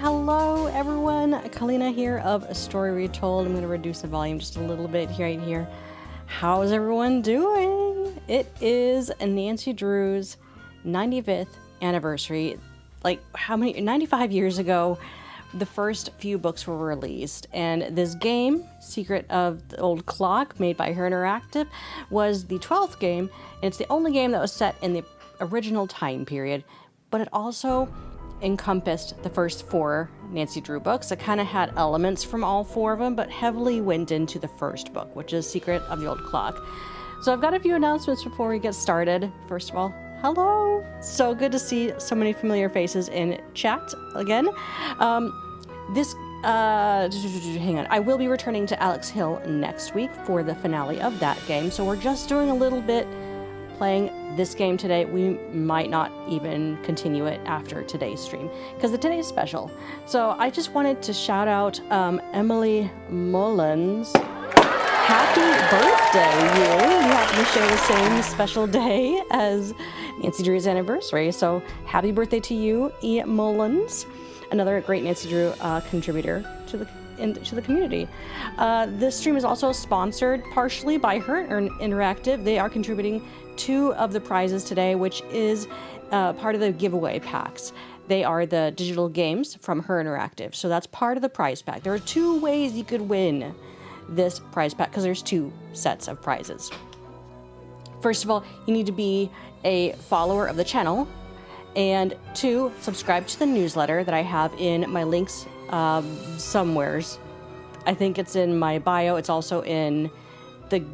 Hello everyone, Calina here of StoryRetold. I'm going to reduce the volume just a little bit right here. How's everyone doing? It is Nancy Drew's 95th anniversary. Like, how many? 95 years ago, the first few books were released, and this game, Secret of the Old Clock, made by her Interactive, was the 12th game, and it's the only game that was set in the original time period, but it also encompassed the first 4 Nancy Drew books. It kind of had elements from all 4 of them, but heavily went into the first book, which is Secret of the Old Clock. So I've got a few announcements before we get started. First of all, hello! So good to see so many familiar faces in chat again. Hang on. I will be returning to Alex Hill next week for the finale of that game. So we're just doing a little bit playing this game today. We might not even continue it after today's stream because today's special. So I just wanted to shout out Emily Mullins. Happy birthday, you! You happen to share the same special day as Nancy Drew's anniversary. So happy birthday to you, E. Mullins, another great Nancy Drew contributor to the community. This stream is also sponsored partially by her Interactive. They are contributing 2 of the prizes today, which is part of the giveaway packs. They are the digital games from her Interactive, so that's part of the prize pack. There are 2 ways you could win this prize pack because there's 2 sets of prizes. First of all, you need to be a follower of the channel, and 2, subscribe to the newsletter that I have in my links somewheres. I think it's in my bio. It's also in the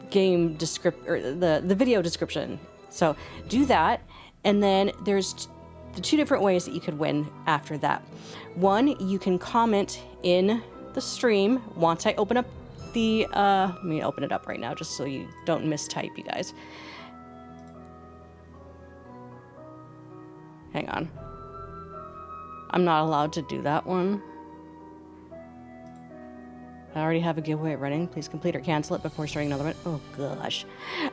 game the video description. So do that, and then there's the 2 different ways that you could win after that. One, you can comment in the stream once I open up the let me open it up right now just so you don't mistype, you guys. Hang on. I'm not allowed to do that one. I already have a giveaway running. Please complete or cancel it before starting another one. Oh, gosh.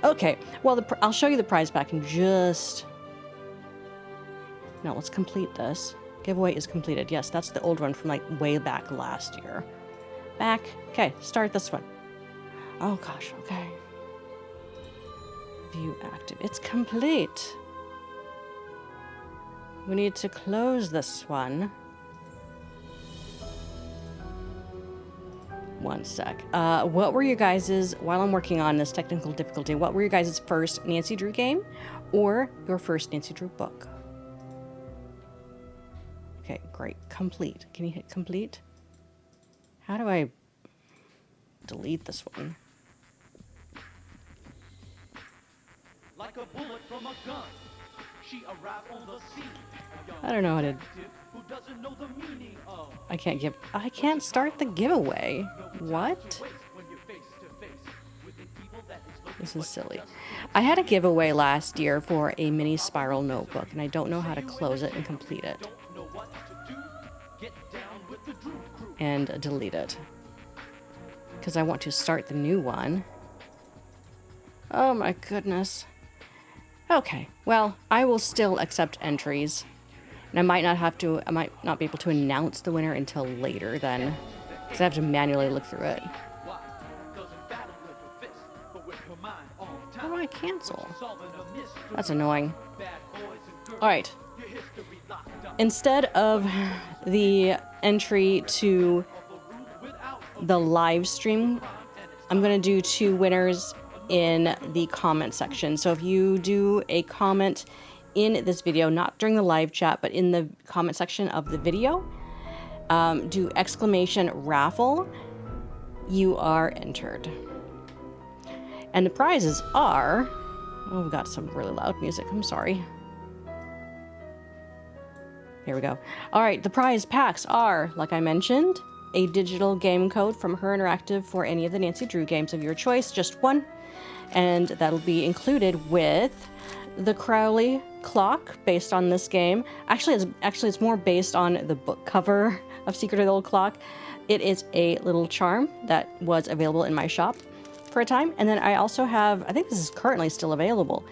Okay. Well, I'll show you the prize pack in just... No, let's complete this. Giveaway is completed. Yes, that's the old one from, like, way back last year. Back. Okay, start this one. Oh, gosh. Okay. View active. It's complete. We need to close this one. One sec. What were your guys's, while I'm working on this technical difficulty, what were your guys's first Nancy Drew game or your first Nancy Drew book? Okay, great. Complete. Can you hit complete? How do I delete this one? Like a bullet from a gun, she arrived on the scene. I don't know how to... I can't start the giveaway. What? This is silly. I had a giveaway last year for a mini spiral notebook, and I don't know how to close it and complete it. And delete it. Because I want to start the new one. Oh my goodness. Okay, well, I will still accept entries. And I might not be able to announce the winner until later then. Because I have to manually look through it. How do I cancel? That's annoying. Alright. Instead of the entry to the live stream, I'm going to do 2 winners in the comment section. So if you do a comment in this video, not during the live chat, but in the comment section of the video, do exclamation raffle, you are entered. And the prizes are, oh, we've got some really loud music, I'm sorry. Here we go. All right, the prize packs are, like I mentioned, a digital game code from her Interactive for any of the Nancy Drew games of your choice, just 1. And that'll be included with the Crowley clock based on this game. Actually, it's more based on the book cover of Secret of the Old Clock. It is a little charm that was available in my shop for a time. And then I also have, I think this is currently still available,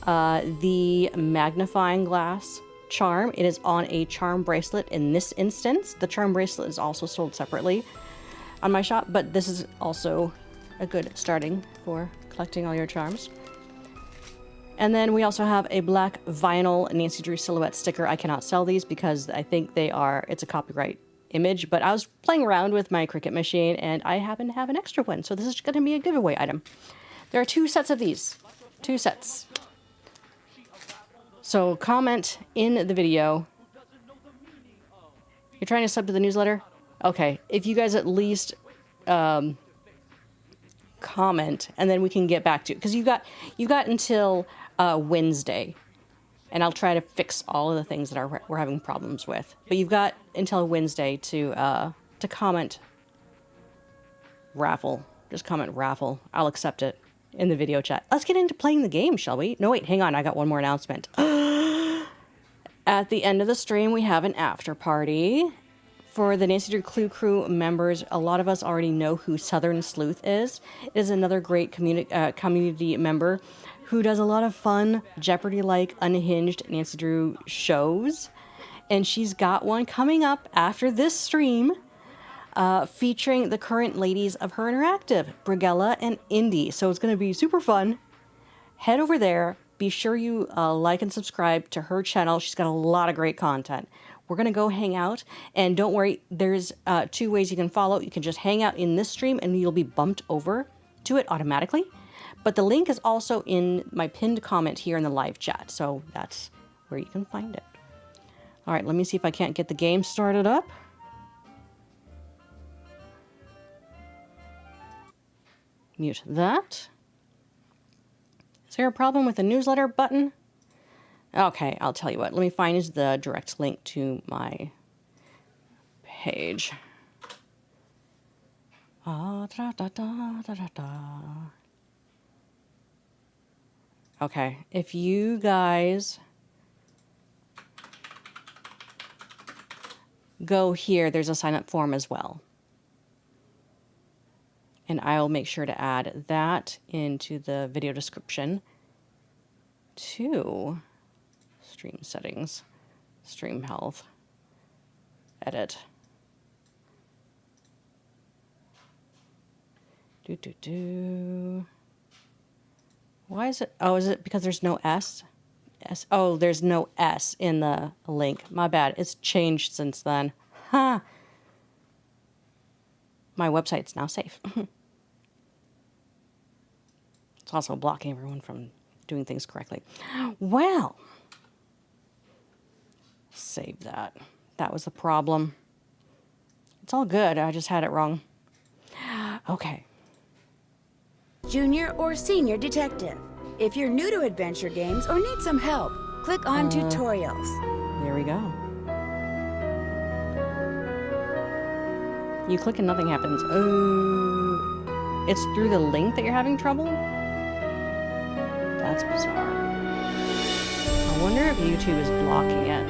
the magnifying glass charm. It is on a charm bracelet in this instance. The charm bracelet is also sold separately on my shop, but this is also a good starting for collecting all your charms. And then we also have a black vinyl Nancy Drew silhouette sticker. I cannot sell these because I think it's a copyright image, but I was playing around with my Cricut machine and I happen to have an extra one, so this is going to be a giveaway item. There are 2 sets of these. 2 sets. So comment in the video. You're trying to sub to the newsletter? Okay, if you guys at least comment, and then we can get back to it, because you got until Wednesday, and I'll try to fix all of the things that we're having problems with. But you've got until Wednesday to comment Raffle. Just comment Raffle. I'll accept it in the video chat. Let's get into playing the game, shall we? No, wait, hang on. I got one more announcement. At the end of the stream, we have an after party. For the Nancy Drew Clue Crew members, a lot of us already know who Southern Sleuth is. It is another great community member who does a lot of fun, Jeopardy-like, unhinged Nancy Drew shows. And she's got one coming up after this stream, featuring the current ladies of her interactive, Brigella and Indy. So it's going to be super fun. Head over there. Be sure you like and subscribe to her channel. She's got a lot of great content. We're going to go hang out. And don't worry, there's 2 ways you can follow. You can just hang out in this stream and you'll be bumped over to it automatically. But the link is also in my pinned comment here in the live chat. So that's where you can find it. All right, let me see if I can't get the game started up. Mute that. Is there a problem with the newsletter button? Okay, I'll tell you what. Let me find the direct link to my page. Okay, if you guys go here, there's a sign-up form as well. And I'll make sure to add that into the video description to stream settings, stream health, edit. Why is it? Oh, is it because there's no S? Oh, there's no S in the link. My bad. It's changed since then. Huh. My website's now safe. It's also blocking everyone from doing things correctly. Well, save that. That was the problem. It's all good. I just had it wrong. Okay. Junior or senior detective. If you're new to adventure games or need some help, click on tutorials. There we go. You click and nothing happens. Oh, it's through the link that you're having trouble? That's bizarre. I wonder if YouTube is blocking it.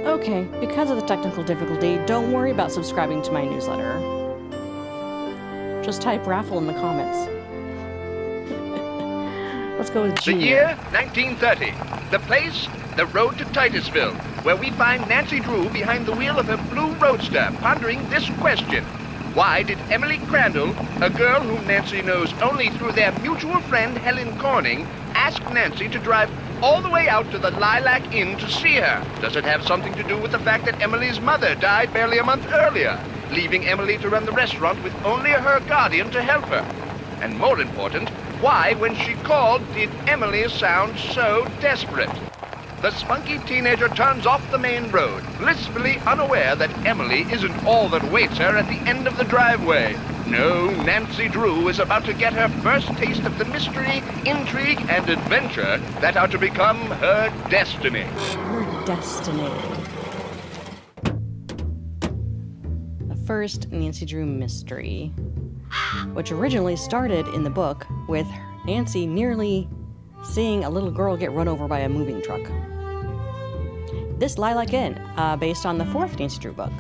Okay, because of the technical difficulty, don't worry about subscribing to my newsletter. Just type Raffle in the comments. Let's go with Junior. The year, 1930. The place, the road to Titusville, where we find Nancy Drew behind the wheel of her blue roadster, pondering this question. Why did Emily Crandall, a girl whom Nancy knows only through their mutual friend Helen Corning, ask Nancy to drive all the way out to the Lilac Inn to see her? Does it have something to do with the fact that Emily's mother died barely a month earlier, leaving Emily to run the restaurant with only her guardian to help her? And more important, why, when she called, did Emily sound so desperate? The spunky teenager turns off the main road, blissfully unaware that Emily isn't all that waits her at the end of the driveway. No, Nancy Drew is about to get her first taste of the mystery, intrigue, and adventure that are to become her destiny. Her destiny. The first Nancy Drew mystery, which originally started in the book with Nancy nearly seeing a little girl get run over by a moving truck. This Lilac Inn, based on the 4th Nancy Drew book.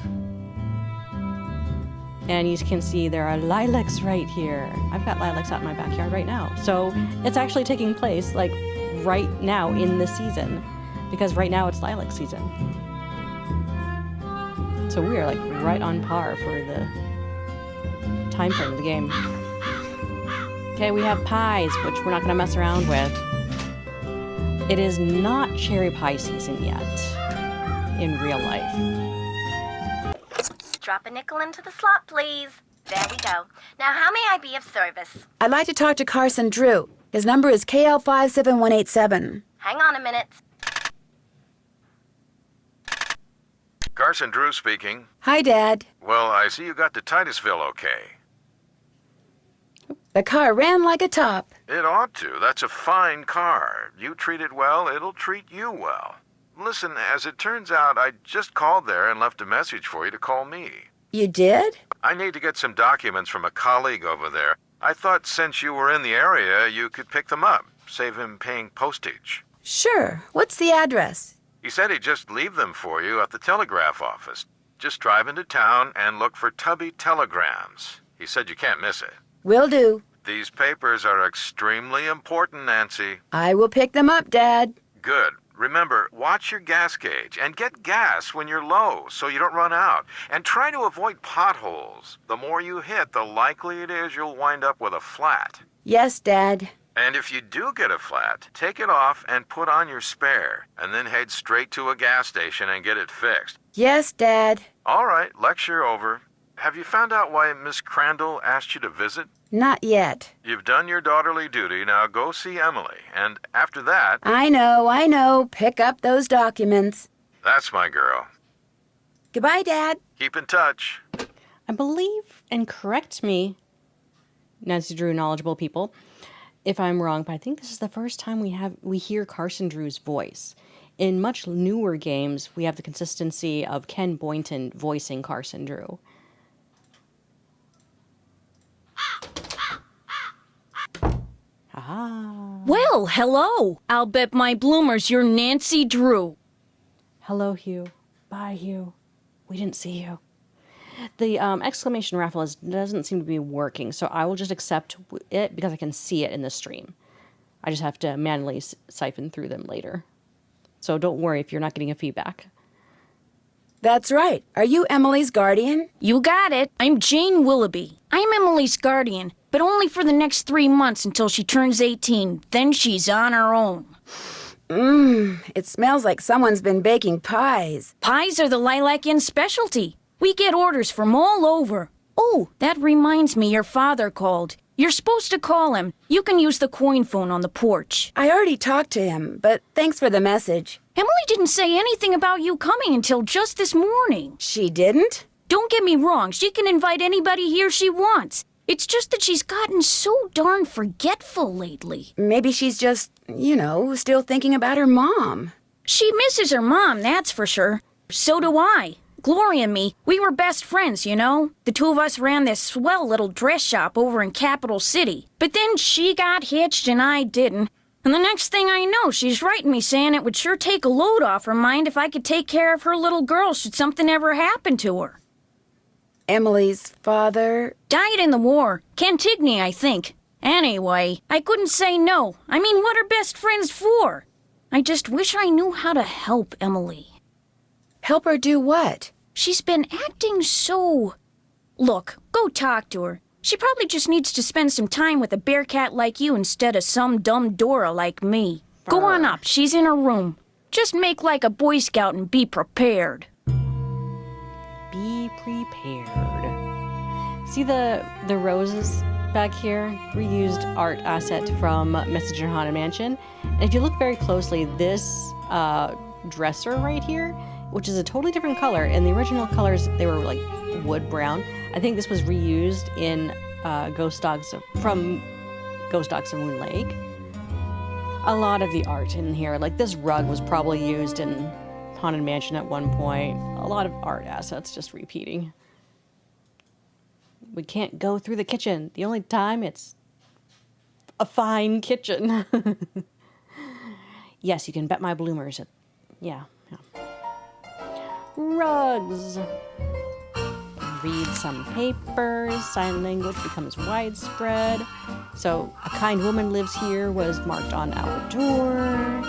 And you can see there are lilacs right here. I've got lilacs out in my backyard right now. So it's actually taking place like right now in the season. because right now it's lilac season. So we are like right on par for the time frame of the game. Okay, we have pies, which we're not going to mess around with. It is not cherry pie season yet in real life. Drop a nickel into the slot, please. There we go. Now, how may I be of service? I'd like to talk to Carson Drew. His number is KL57187. Hang on a minute. Carson Drew speaking. Hi, Dad. Well, I see you got to Titusville okay. The car ran like a top. It ought to. That's a fine car. You treat it well, it'll treat you well. Listen, as it turns out, I just called there and left a message for you to call me. You did? I need to get some documents from a colleague over there. I thought since you were in the area, you could pick them up, save him paying postage. Sure. What's the address? He said he'd just leave them for you at the telegraph office. Just drive into town and look for Tubby Telegrams. He said you can't miss it. Will do. These papers are extremely important, Nancy. I will pick them up, Dad. Good. Remember, watch your gas gauge and get gas when you're low so you don't run out. And try to avoid potholes. The more you hit, the likely it is you'll wind up with a flat. Yes, Dad. And if you do get a flat, take it off and put on your spare, and then head straight to a gas station and get it fixed. Yes, Dad. All right, lecture over. Have you found out why Miss Crandall asked you to visit? Not yet. You've done your daughterly duty, now go see Emily, and after that... I know. Pick up those documents. That's my girl. Goodbye, Dad. Keep in touch. I believe, and correct me, Nancy Drew knowledgeable people, if I'm wrong, but I think this is the first time we hear Carson Drew's voice. In much newer games, we have the consistency of Ken Boynton voicing Carson Drew. Aha. Well, hello. I'll bet my bloomers you're Nancy Drew. Hello, Hugh. Bye, Hugh. We didn't see you. The exclamation raffle doesn't seem to be working, so I will just accept it because I can see it in the stream. I just have to manually siphon through them later. So don't worry if you're not getting a feedback. That's right. Are you Emily's guardian? You got it. I'm Jane Willoughby. I'm Emily's guardian, but only for the next 3 months until she turns 18. Then she's on her own. It smells like someone's been baking pies. Pies are the Lilac Inn specialty. We get orders from all over. Oh, that reminds me, your father called. You're supposed to call him. You can use the coin phone on the porch. I already talked to him, but thanks for the message. Emily didn't say anything about you coming until just this morning. She didn't? Don't get me wrong, she can invite anybody here she wants. It's just that she's gotten so darn forgetful lately. Maybe she's just, still thinking about her mom. She misses her mom, that's for sure. So do I. Gloria and me, we were best friends, you know? The two of us ran this swell little dress shop over in Capital City. But then she got hitched and I didn't. And the next thing I know, she's writing me saying it would sure take a load off her mind if I could take care of her little girl should something ever happen to her. Emily's father? Died in the war. Cantigny, I think. Anyway, I couldn't say no. I mean, what are best friends for? I just wish I knew how to help Emily. Help her do what? She's been acting so... Look, go talk to her. She probably just needs to spend some time with a bear cat like you instead of some dumb Dora like me. Go on up, she's in her room. Just make like a Boy Scout and be prepared. Be prepared. See the roses back here? Reused art asset from Messenger Haunted Mansion. And if you look very closely, this dresser right here, which is a totally different color. In the original colors, they were like wood brown. I think this was reused in Ghost Dogs of Moon Lake. A lot of the art in here, like this rug was probably used in Haunted Mansion at one point. A lot of art assets just repeating. We can't go through the kitchen. The only time it's a fine kitchen. Yes, you can bet my bloomers. Yeah. Rugs. Read some papers. Sign language becomes widespread. So, a kind woman lives here was marked on our door.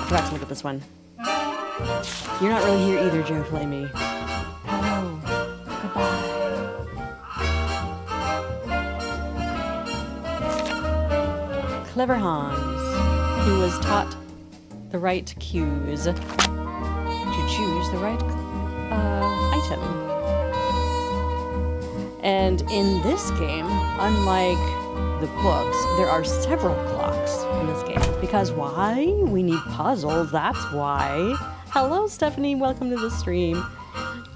Go back to look at this one. You're not really here either, Joe Flamey. Hello. Goodbye. Clever Hans, who was taught the right cues to choose the right item. And in this game, unlike the books, there are several clocks in this game. Because why? We need puzzles, that's why. Hello, Stephanie, welcome to the stream.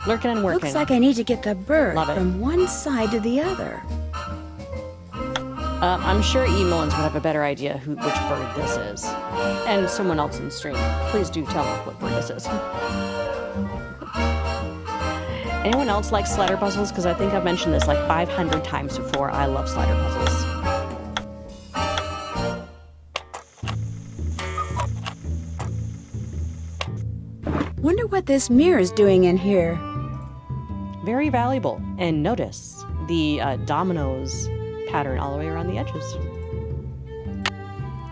Lurking and working. Looks like I need to get the bird Love it. from one side to the other. I'm sure E-Mullins would have a better idea which bird this is. And someone else in the stream. Please do tell me what bird this is. Anyone else like slider puzzles? Because I think I've mentioned this like 500 times before. I love slider puzzles. Wonder what this mirror's doing in here. Very valuable. And notice the dominoes pattern all the way around the edges.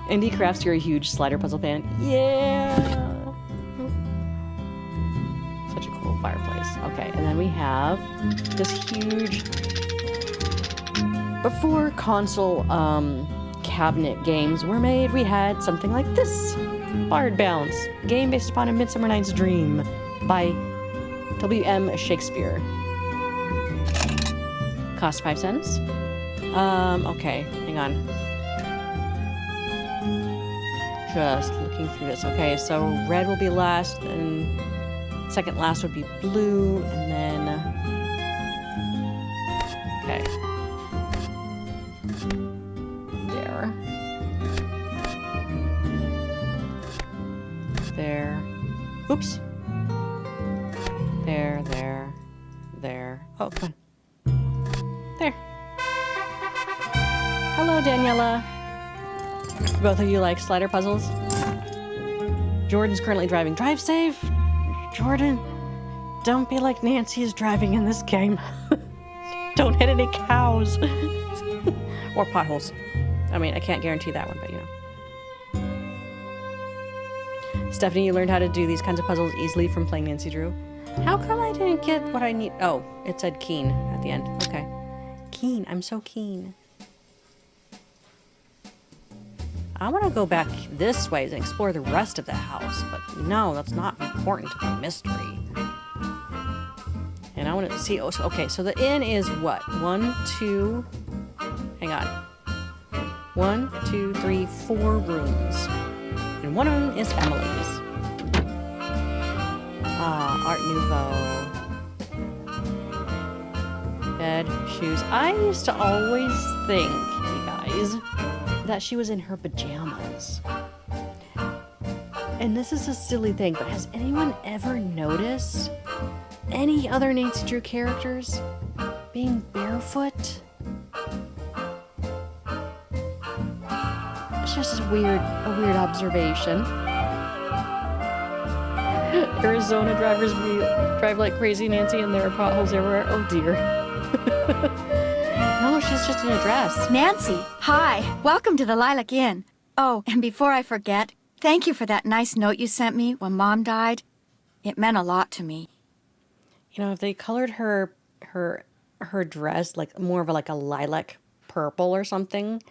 Indie Crafts, you're a huge slider puzzle fan. Yeah! Such a cool fireplace. Okay, and then we have this huge... Before console cabinet games were made, we had something like this. Bard Bounce, game based upon A Midsummer Night's Dream by W.M. Shakespeare. Cost 5 cents. Okay, hang on. Just looking through this. Okay, so red will be last, and second last would be blue, and then... Okay. There. There. Oops. There, there, there. Oh, come on. There. Hello, Daniela. Both of you like slider puzzles? Jordan's currently driving. Drive safe, Jordan. Don't be like Nancy is driving in this game. Don't hit any cows. Or potholes. I mean, I can't guarantee that one, but you know. Stephanie, you learned how to do these kinds of puzzles easily from playing Nancy Drew. How come I didn't get what I need? Oh, it said keen at the end. Okay. Keen. I'm so keen. I want to go back this way and explore the rest of the house, but no, that's not important to the mystery. And I want to see, oh, okay, so the inn is what? 1, 2, hang on. 1, 2, 3, 4 rooms. And one of them is Emily's. Ah, Art Nouveau. Bed, shoes. I used to always think, you guys, that she was in her pajamas. And this is a silly thing, but has anyone ever noticed any other Nancy Drew characters being barefoot? It's just a weird observation. Arizona drivers drive like crazy, Nancy, and there are potholes everywhere. Oh dear. No, she's just in a dress. Nancy, hi. Welcome to the Lilac Inn. Oh, and before I forget, thank you for that nice note you sent me when Mom died. It meant a lot to me. You know, if they colored her dress like more of a lilac purple or something,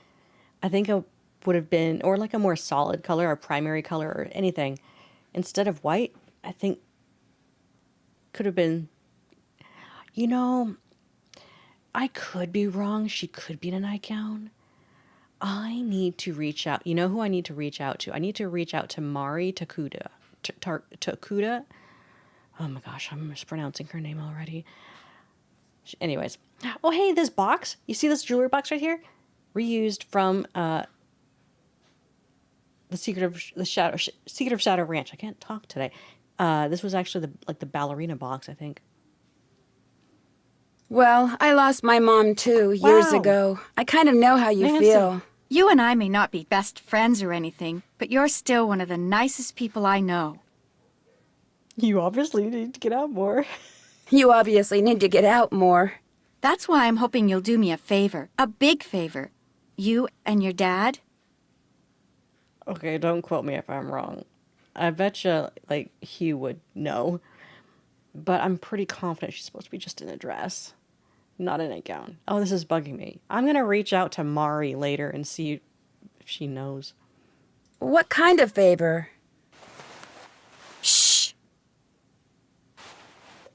I think it would have been, or like a more solid color or primary color or anything. Instead of white, I think could have been, you know, I could be wrong. She could be in a nightgown. I need to reach out. You know who I need to reach out to? I need to reach out to Mari Takuda. Takuda? Oh my gosh, I'm mispronouncing her name already. Anyways. Oh, hey, this box. You see this jewelry box right here? Reused from the Secret of Shadow Ranch. I can't talk today. This was actually the ballerina box, I think. Well, I lost my mom too, years ago. I kind of know how you Nancy. feel. You and I may not be best friends or anything, but you're still one of the nicest people I know. You obviously need to get out more. You obviously need to get out more. That's why I'm hoping you'll do me a favor, a big favor. You and your dad. Okay, don't quote me if I'm wrong. I betcha, like, Hugh would know. But I'm pretty confident she's supposed to be just in a dress, not in a gown. Oh, this is bugging me. I'm gonna reach out to Mari later and see if she knows. What kind of favor? Shh!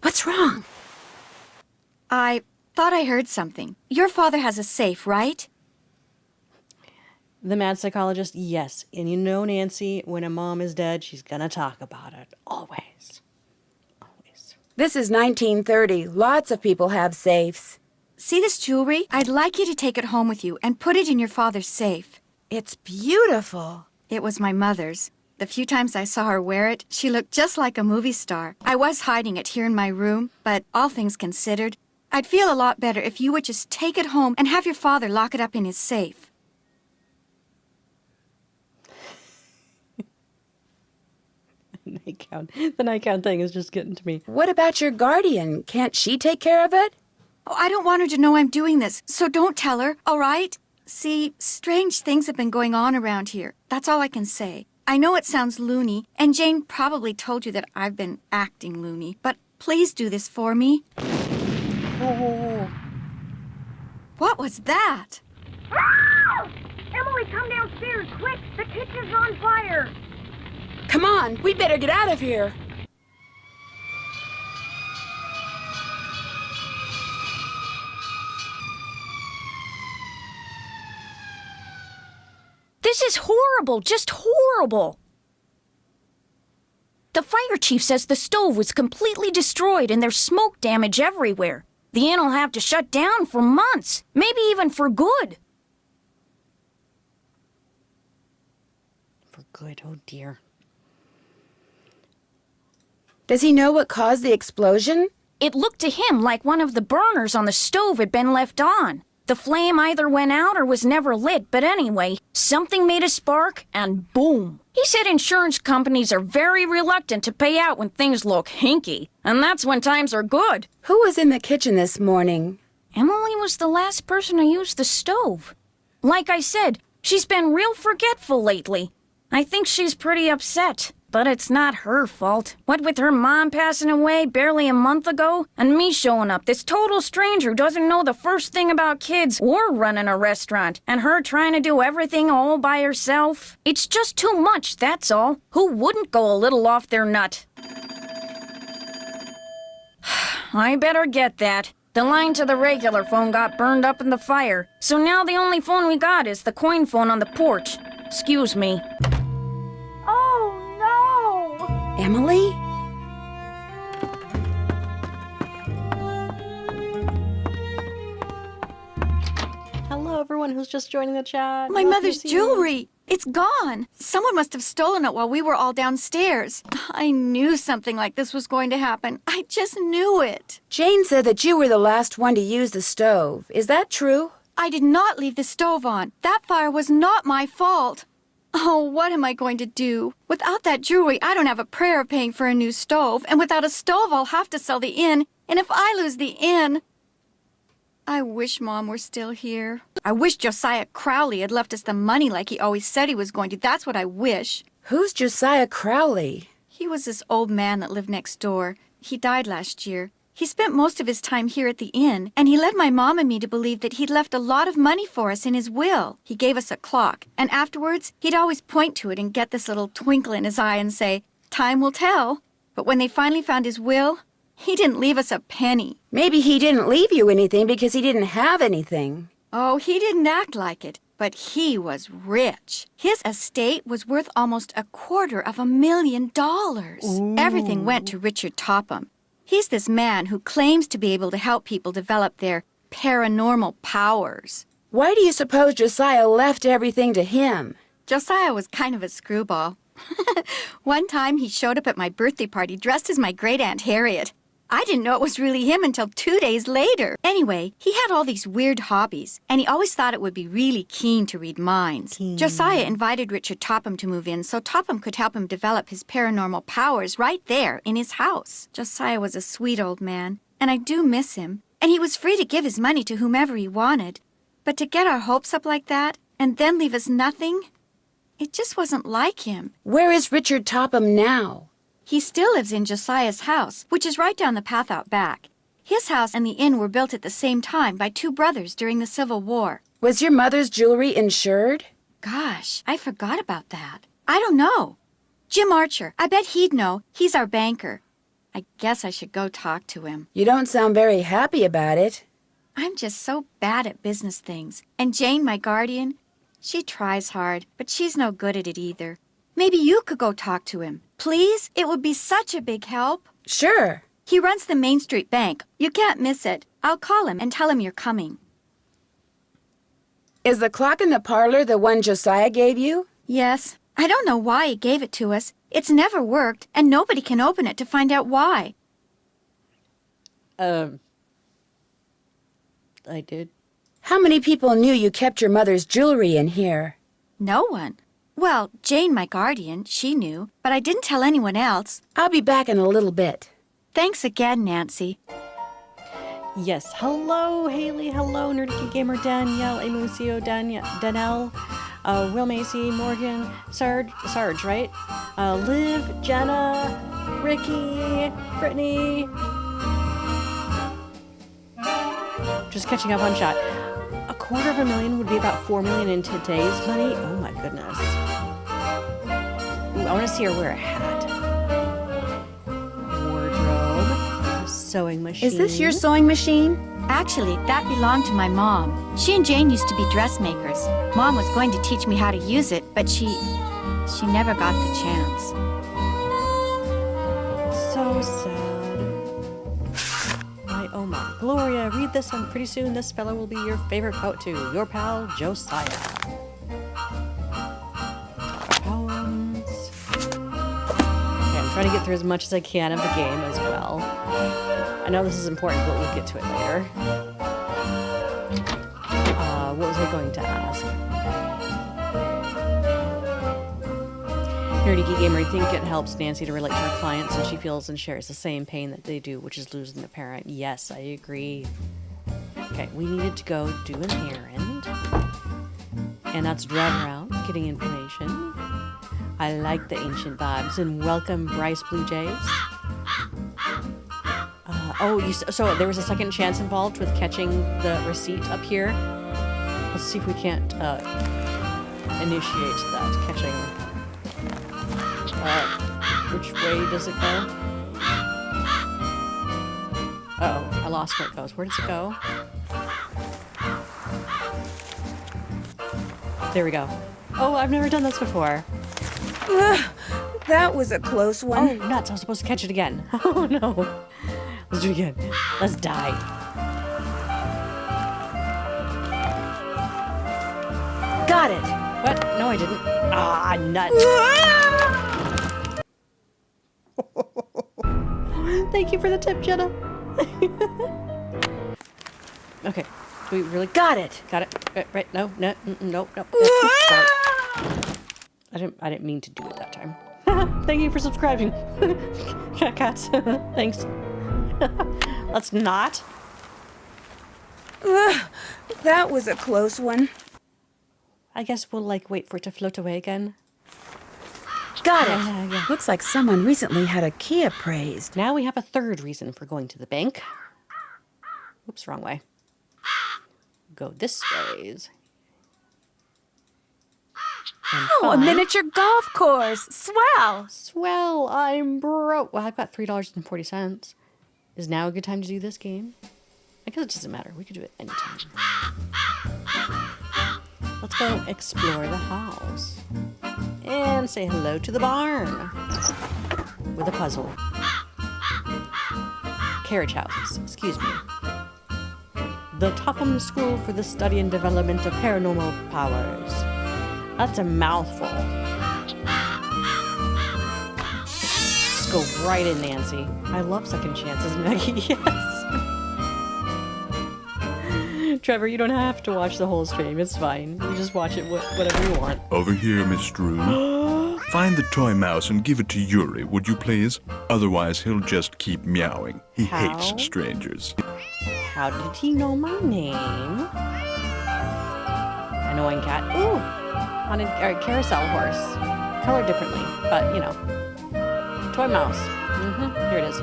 What's wrong? I thought I heard something. Your father has a safe, right? The mad psychologist, yes. And you know, Nancy, when a mom is dead, she's gonna talk about it. Always. Always. This is 1930. Lots of people have safes. See this jewelry? I'd like you to take it home with you and put it in your father's safe. It's beautiful. It was my mother's. The few times I saw her wear it, she looked just like a movie star. I was hiding it here in my room, but all things considered, I'd feel a lot better if you would just take it home and have your father lock it up in his safe. The nightgown thing is just getting to me. What about your guardian? Can't she take care of it? Oh, I don't want her to know I'm doing this, so don't tell her, all right? See, strange things have been going on around here. That's all I can say. I know it sounds loony, and Jane probably told you that I've been acting loony, but please do this for me. Oh. What was that? Emily, come downstairs, quick! The kitchen's on fire! Come on, we better get out of here. This is horrible, just horrible. The fire chief says the stove was completely destroyed and there's smoke damage everywhere. The inn will have to shut down for months, maybe even for good. For good, oh dear. Does he know what caused the explosion? It looked to him like one of the burners on the stove had been left on. The flame either went out or was never lit, but anyway, something made a spark and boom. He said insurance companies are very reluctant to pay out when things look hinky, and that's when times are good. Who was in the kitchen this morning? Emily was the last person to use the stove. Like I said, she's been real forgetful lately. I think she's pretty upset. But it's not her fault. What with her mom passing away barely a month ago, and me showing up, this total stranger who doesn't know the first thing about kids or running a restaurant, and her trying to do everything all by herself. It's just too much, that's all. Who wouldn't go a little off their nut? I better get that. The line to the regular phone got burned up in the fire, so now the only phone we got is the coin phone on the porch. Excuse me. Emily? Hello, everyone who's just joining the chat. My Welcome mother's to you. jewelry. It's gone. Someone must have stolen it while we were all downstairs. I knew something like this was going to happen. I just knew it. Jane said that you were the last one to use the stove. Is that true? I did not leave the stove on. That fire was not my fault. Oh, what am I going to do? Without that jewelry, I don't have a prayer of paying for a new stove. And without a stove, I'll have to sell the inn. And if I lose the inn... I wish Mom were still here. I wish Josiah Crowley had left us the money like he always said he was going to. That's what I wish. Who's Josiah Crowley? He was this old man that lived next door. He died last year. He spent most of his time here at the inn, and he led my mom and me to believe that he'd left a lot of money for us in his will. He gave us a clock, and afterwards, he'd always point to it and get this little twinkle in his eye and say, "Time will tell." But when they finally found his will, he didn't leave us a penny. Maybe he didn't leave you anything because he didn't have anything. Oh, he didn't act like it, but he was rich. His estate was worth almost $250,000. Everything went to Richard Topham. He's this man who claims to be able to help people develop their paranormal powers. Why do you suppose Josiah left everything to him? Josiah was kind of a screwball. One time he showed up at my birthday party dressed as my great-aunt Harriet. I didn't know it was really him until 2 days later. Anyway, he had all these weird hobbies, and he always thought it would be really keen to read minds. Josiah invited Richard Topham to move in so Topham could help him develop his paranormal powers right there in his house. Josiah was a sweet old man, and I do miss him. And he was free to give his money to whomever he wanted. But to get our hopes up like that, and then leave us nothing, It just wasn't like him. Where is Richard Topham now? He still lives in Josiah's house, which is right down the path out back. His house and the inn were built at the same time by two brothers during the Civil War. Was your mother's jewelry insured? Gosh, I forgot about that. I don't know. Jim Archer, I bet he'd know. He's our banker. I guess I should go talk to him. You don't sound very happy about it. I'm just so bad at business things. And Jane, my guardian, she tries hard, but she's no good at it either. Maybe you could go talk to him. Please? It would be such a big help. Sure. He runs the Main Street Bank. You can't miss it. I'll call him and tell him you're coming. Is the clock in the parlor the one Josiah gave you? Yes. I don't know why he gave it to us. It's never worked, and nobody can open it to find out why. I did. How many people knew you kept your mother's jewelry in here? No one. Well, Jane, my guardian, she knew, but I didn't tell anyone else. I'll be back in a little bit. Thanks again, Nancy. Yes. Hello, Haley. Hello, Nerdy Geek Gamer, Danielle, Emucio, Danelle, Will Macy, Morgan, Sarge, right? Liv, Jenna, Ricky, Brittany. Just catching up on chat. $250,000 would be about $4 million in today's money. Oh my goodness. Ooh, I want to see her wear a hat. Wardrobe. Sewing machine. Is this your sewing machine? Actually, that belonged to my mom. She and Jane used to be dressmakers. Mom was going to teach me how to use it, but she never got the chance. So sad. My oh my. Gloria, read this and pretty soon this fellow will be your favorite poet too. Your pal, Josiah. Poems. Okay, I'm trying to get through as much as I can of the game as well. I know this is important, but we'll get to it later. What was I going to ask? Nerdy Geek Gamer, I think it helps Nancy to relate to her clients and she feels and shares the same pain that they do, which is losing a parent. Yes, I agree. Okay, we needed to go do an errand. And that's driving around, getting information. I like the ancient vibes. And welcome, Bryce Blue Jays. So there was a second chance involved with catching the receipt up here. Let's see if we can't initiate that catching. Which way does it go? Uh-oh, I lost where it goes. Where does it go? There we go. Oh, I've never done this before. That was a close Oh, one. nuts. I was supposed to catch it again. Oh, no. Let's do it again. Let's die. Got it. What? No, I didn't. Ah, nuts. Thank you for the tip, Jenna. Okay. Do we really Got it. got it? Right? No. Nope. Sorry. I didn't mean to do it that time. Thank you for subscribing. Cats. Thanks. Let's not. That was a close one. I guess we'll wait for it to float away again. Got it. Yeah. Looks like someone recently had a key appraised. Now we have a third reason for going to the bank. Oops, wrong way. Go this ways. Oh, a miniature golf course. Swell. Swell, I'm broke. Well, I've got $3.40. Is now a good time to do this game? I guess it doesn't matter. We could do it anytime. Let's go explore the house. And say hello to the barn. With a puzzle. Carriage house, excuse me. The Topham School for the Study and Development of Paranormal Powers. That's a mouthful. Just go right in, Nancy. I love second chances, Maggie. Yes. Trevor, you don't have to watch the whole stream. It's fine. You just watch it whatever you want. Over here, Miss Drew. Find the toy mouse and give it to Yuri, would you please? Otherwise, he'll just keep meowing. He How? hates strangers. How did he know my name? Annoying cat. Ooh. haunted or carousel horse, colored differently, but you know, toy mouse. Here it is.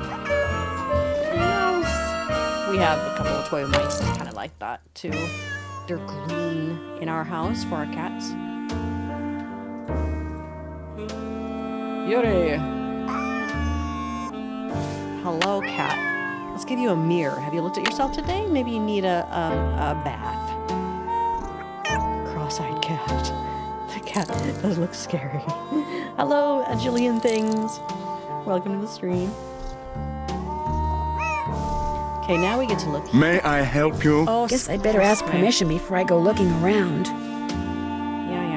Mouse. We have a couple of toy mice kind of like that too. They're green in our house for our cats. Yuri. Hello, cat. Let's give you a mirror. Have you looked at yourself today? Maybe you need a bath. Cross-eyed cat. The cat does look scary. Hello, a jillion things. Welcome to the stream. Okay, now we get to look. May I help you? Oh, Guess I'd better ask permission before I go looking around. Yeah.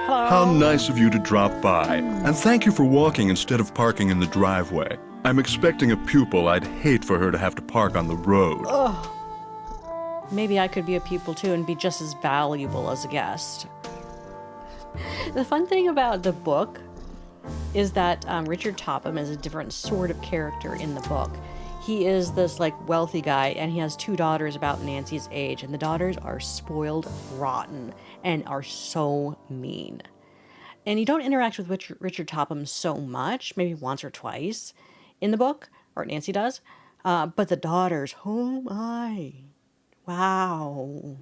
Hello. How nice of you to drop by. And thank you for walking instead of parking in the driveway. I'm expecting a pupil. I'd hate for her to have to park on the road. Maybe I could be a pupil too and be just as valuable as a guest. The fun thing about the book is that Richard Topham is a different sort of character in the book. He is this like wealthy guy, and he has 2 daughters about Nancy's age, and the daughters are spoiled rotten and are so mean. And you don't interact with Richard Topham so much, maybe once or twice in the book, or Nancy does. But the daughters, oh my, wow.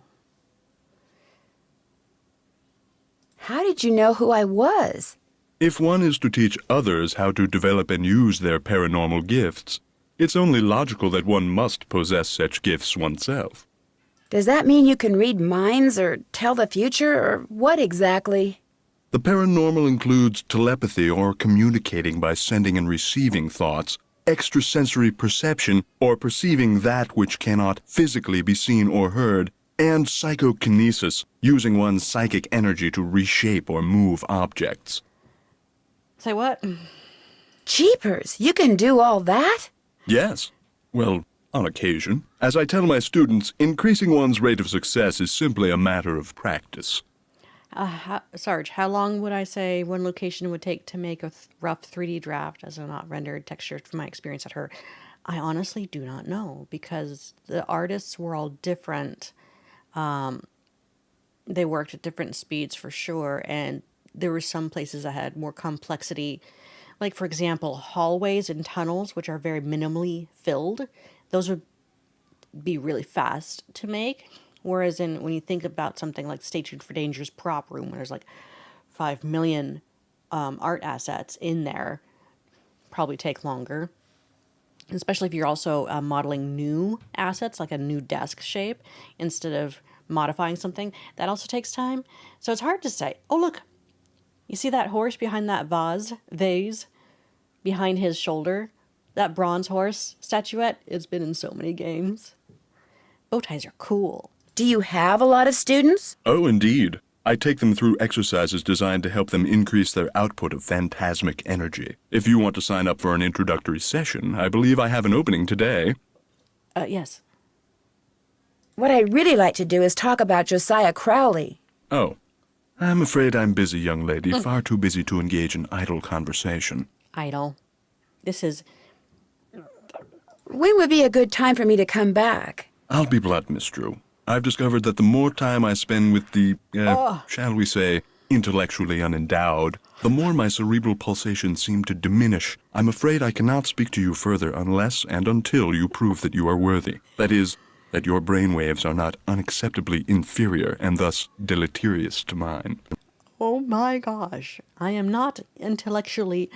How did you know who I was? If one is to teach others how to develop and use their paranormal gifts, it's only logical that one must possess such gifts oneself. Does that mean you can read minds or tell the future, or what exactly? The paranormal includes telepathy or communicating by sending and receiving thoughts, extrasensory perception or perceiving that which cannot physically be seen or heard, and psychokinesis, using one's psychic energy to reshape or move objects. Say what? Jeepers, you can do all that? Yes. Well, on occasion. As I tell my students, increasing one's rate of success is simply a matter of practice. Sarge, how long would I say one location would take to make a rough 3D draft as a not rendered texture from my experience at her? I honestly do not know, because the artists were all different. They worked at different speeds for sure, and there were some places that had more complexity. Like, for example, hallways and tunnels, which are very minimally filled, those would be really fast to make. Whereas when you think about something like Stay Tuned for Danger's prop room, where there's like 5 million art assets in there, probably take longer. Especially if you're also modeling new assets, like a new desk shape, instead of modifying something. That also takes time. So it's hard to say. Oh, look. You see that horse behind that vase behind his shoulder? That bronze horse statuette? It's been in so many games. Bow ties are cool. Do you have a lot of students? Oh, indeed. I take them through exercises designed to help them increase their output of phantasmic energy. If you want to sign up for an introductory session, I believe I have an opening today. Yes. What I'd really like to do is talk about Josiah Crowley. Oh. I'm afraid I'm busy, young lady. Far too busy to engage in idle conversation. Idle. This is... When would be a good time for me to come back? I'll be blunt, Miss Drew. I've discovered that the more time I spend with the, shall we say, intellectually unendowed, the more my cerebral pulsations seem to diminish. I'm afraid I cannot speak to you further unless and until you prove that you are worthy. That is, that your brainwaves are not unacceptably inferior and thus deleterious to mine. Oh my gosh. I am not intellectually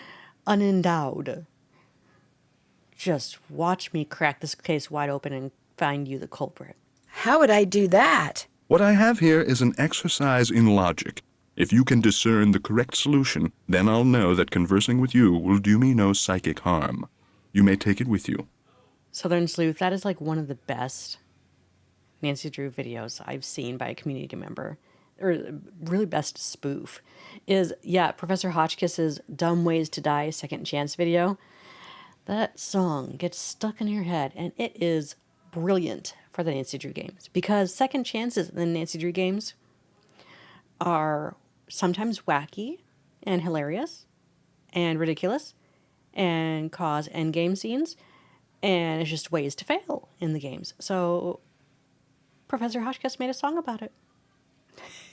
unendowed. Just watch me crack this case wide open and find you the culprit. How would I do that? What I have here is an exercise in logic. If you can discern the correct solution, then I'll know that conversing with you will do me no psychic harm. You may take it with you. Southern Sleuth, that is like one of the best Nancy Drew videos I've seen by a community member, or really best spoof, is, Professor Hotchkiss's Dumb Ways to Die Second Chance video. That song gets stuck in your head, and it is brilliant for the Nancy Drew games, because second chances in the Nancy Drew games are sometimes wacky and hilarious and ridiculous and cause endgame scenes, and it's just ways to fail in the games. So Professor Hotchkiss made a song about it.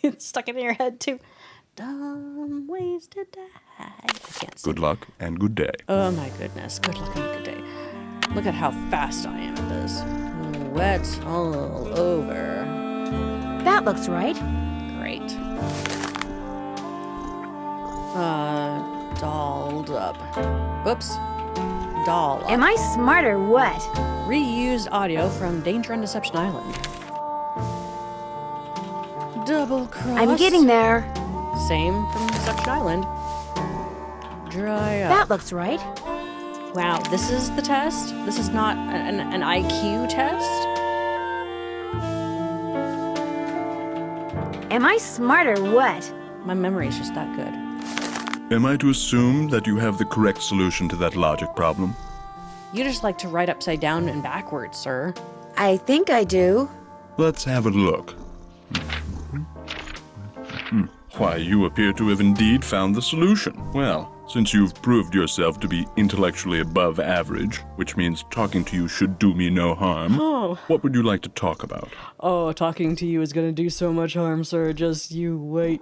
It's stuck in your head, too. Dumb ways to die. I can't say. Good luck and good day. Oh, my goodness. Good luck and good day. Look at how fast I am at this. Wet all over. That looks right. Great. Dolled up. Whoops. Doll up. Am I smart or what? Reused audio from Danger on Deception Island. Double cross. I'm getting there. Same from Deception Island. Dry up. That looks right. Wow, this is the test? This is not an IQ test? Am I smart or what? My memory's just that good. Am I to assume that you have the correct solution to that logic problem? You just like to write upside down and backwards, sir. I think I do. Let's have a look. Why, you appear to have indeed found the solution. Well, since you've proved yourself to be intellectually above average, which means talking to you should do me no harm, what would you like to talk about? Oh, talking to you is gonna do so much harm, sir. Just you wait.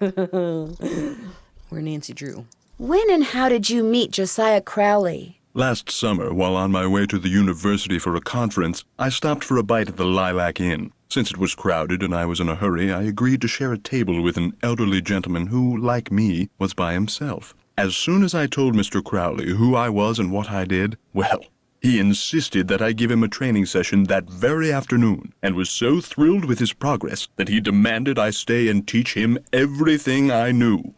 We're Nancy Drew. When and how did you meet Josiah Crowley? Last summer, while on my way to the university for a conference, I stopped for a bite at the Lilac Inn. Since it was crowded and I was in a hurry, I agreed to share a table with an elderly gentleman who, like me, was by himself. As soon as I told Mr. Crowley who I was and what I did, well, he insisted that I give him a training session that very afternoon, and was so thrilled with his progress that he demanded I stay and teach him everything I knew.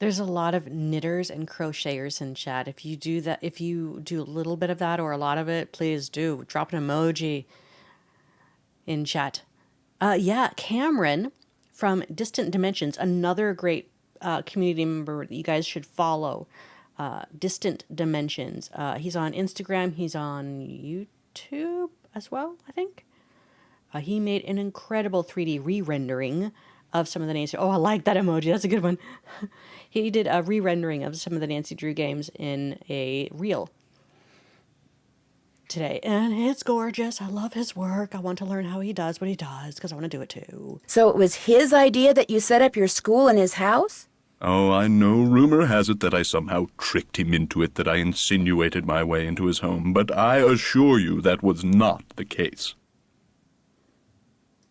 There's a lot of knitters and crocheters in chat. If you do that, if you do a little bit of that or a lot of it, please do. Drop an emoji in chat. Yeah, Cameron from Distant Dimensions, another great community member that you guys should follow. Distant Dimensions. He's on Instagram. He's on YouTube as well, I think. He made an incredible 3D re-rendering of some of the Nancy... Oh, I like that emoji. That's a good one. He did a re-rendering of some of the Nancy Drew games in a reel today. And it's gorgeous. I love his work. I want to learn how he does what he does because I want to do it too. So it was his idea that you set up your school in his house? Oh, I know rumor has it that I somehow tricked him into it, that I insinuated my way into his home, but I assure you that was not the case.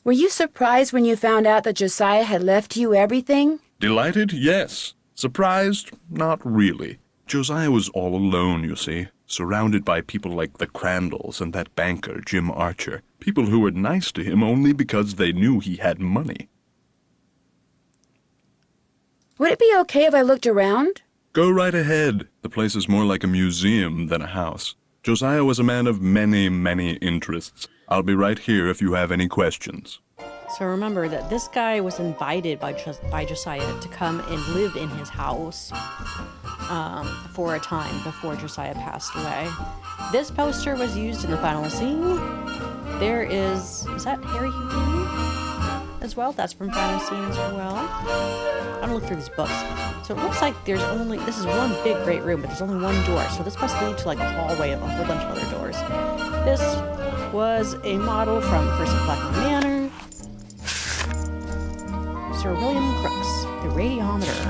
Were you surprised when you found out that Josiah had left you everything? Delighted? Yes. Surprised? Not really. Josiah was all alone, you see, surrounded by people like the Crandalls and that banker, Jim Archer, people who were nice to him only because they knew he had money. Would it be okay if I looked around? Go right ahead. The place is more like a museum than a house. Josiah was a man of many, many interests. I'll be right here if you have any questions. So remember that this guy was invited by Josiah to come and live in his house for a time before Josiah passed away. This poster was used in the final scene. There is that Harry Houdini as well? That's from final scene as well. I'm gonna look through these books. So it looks like there's only, this is one big great room, but there's only one door. So this must lead to like a hallway of a whole bunch of other doors. This was a model from Curse of Blackmore Manor. Sir William Crooks, the radiometer.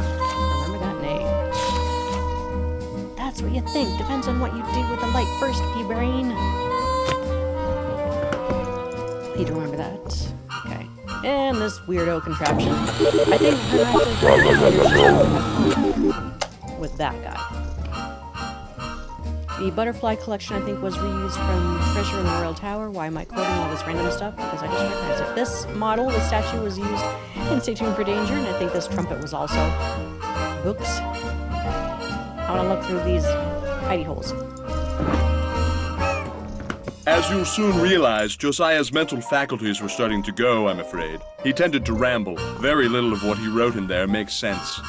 Remember that name. That's what you think. Depends on what you do with the light first, pea-brain. Need to remember that. Okay. And this weirdo contraption. I think we're gonna have to with that guy. The butterfly collection, I think, was reused from Treasure in the Royal Tower. Why am I quoting all this random stuff? Because I just recognize it. This model, the statue, was used in Stay Tuned for Danger, and I think this trumpet was also. Books. I want to look through these hidey holes. As you'll soon realize, Josiah's mental faculties were starting to go, I'm afraid. He tended to ramble. Very little of what he wrote in there makes sense.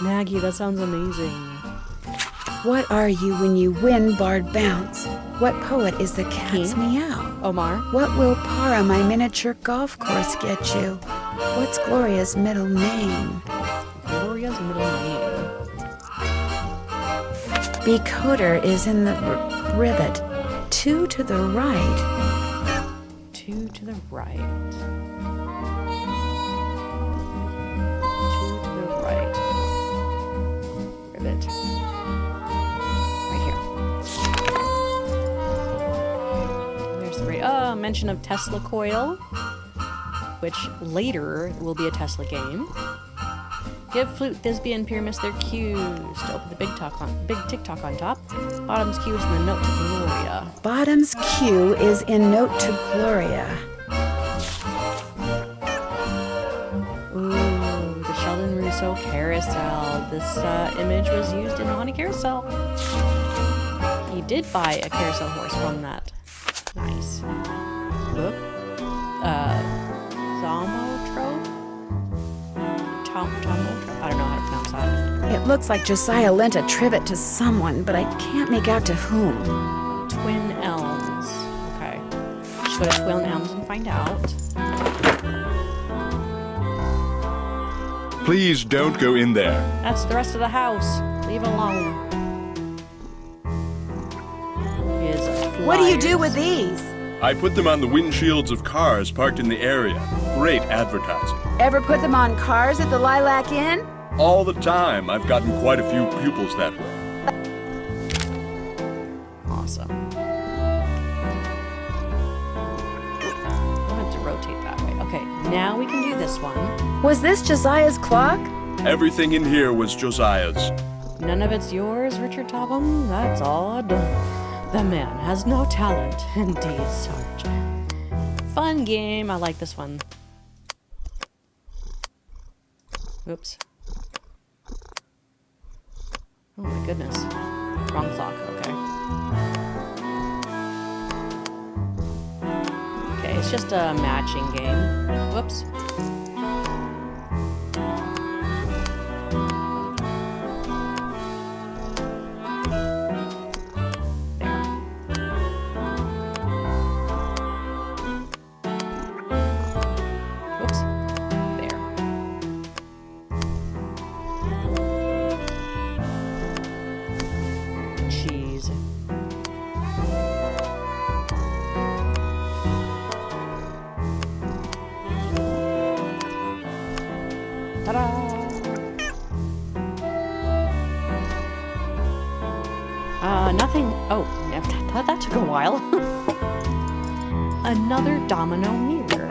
Maggie, that sounds amazing. What are you when you win barred bounce? What poet is the cat's meow? Omar. What will Para, my miniature golf course, get you? What's Gloria's middle name? Gloria's middle name. Becoder is in the rivet. 2 to the right. 2 to the right. 2 to the right. Rivet. Right here. There's the right. Mention of Tesla coil, which later will be a Tesla game. Give Flute, Thisbe, and Pyramus their cues to open the big TikTok on top. Bottom's cue is in the Note to Gloria. Bottom's cue is in Note to Gloria. Ooh, the Sheldon Russo carousel. This image was used in Haunted Carousel. He did buy a carousel horse from that. Nice. Book. Zomotrope? I don't know how to pronounce that. It looks like Josiah lent a trivet to someone, but I can't make out to whom. Twin Elms. Okay. Let's go to Twin Elms and find out. Please don't go in there. That's the rest of the house. Leave it alone. Here's What do you do flyers. with these? I put them on the windshields of cars parked in the area. Great advertising. Ever put them on cars at the Lilac Inn? All the time. I've gotten quite a few pupils that way. Awesome. I want to rotate that way. Okay, now we can do this one. Was this Josiah's clock? Everything in here was Josiah's. None of it's yours, Richard Topham? That's odd. The man has no talent, indeed, Sarge. Fun game. I like this one. Oops. Oh my goodness. Wrong clock, okay. Okay, it's just a matching game. Whoops. Nothing. Oh, yeah, that took a while. Another domino mirror.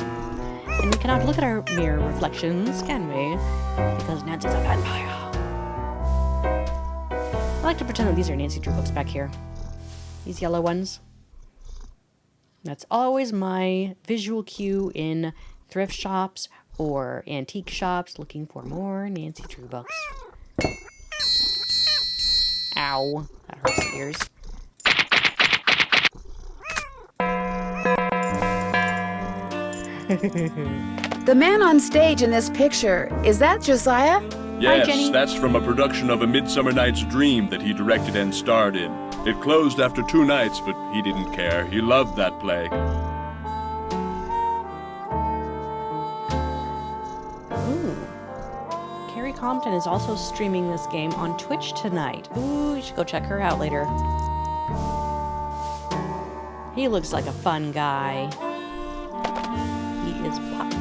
And we cannot look at our mirror reflections, can we? Because Nancy's a vampire. I like to pretend that these are Nancy Drew books back here. These yellow ones. That's always my visual cue in thrift shops or antique shops looking for more Nancy Drew books. Ow. That hurts the ears. The man on stage in this picture, is that Josiah? Yes, Jenny. that's from a production of A Midsummer Night's Dream that he directed and starred in. It closed after 2 nights, but he didn't care. He loved that play. Ooh. Carrie Compton is also streaming this game on Twitch tonight. Ooh, you should go check her out later. He looks like a fun guy. He is Puck.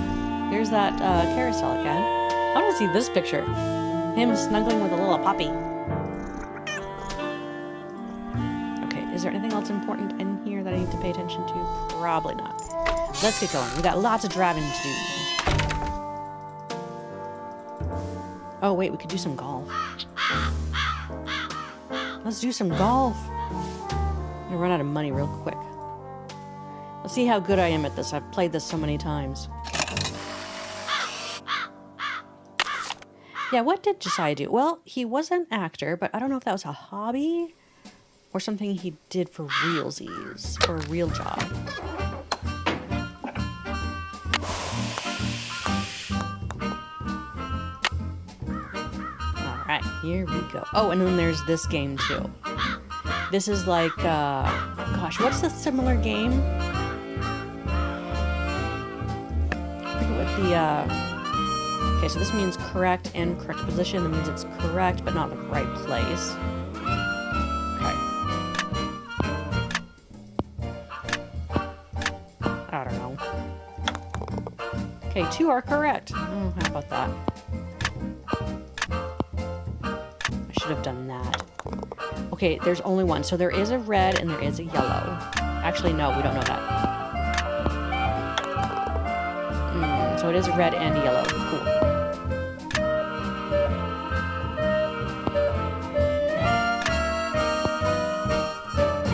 Here's that carousel again. I want to see this picture. Him snuggling with a little puppy. Okay, is there anything else important in here that I need to pay attention to? Probably not. Let's get going. We got lots of driving to do. Oh, wait, we could do some golf. Let's do some golf. I'm gonna run out of money real quick. Let's see how good I am at this. I've played this so many times. Yeah, what did Josiah do? Well, he was an actor, but I don't know if that was a hobby or something he did for realsies, or a real job. Alright, here we go. Oh, and then there's this game too. This is like, gosh, what's the similar game? I forget what the, okay, so this means correct and correct position. That means it's correct, but not in the right place. Okay. I don't know. Okay, 2 are correct. Oh, how about that? I should have done that. Okay, there's only one. So there is a red and there is a yellow. Actually, no, we don't know that. So it is red and yellow. Cool.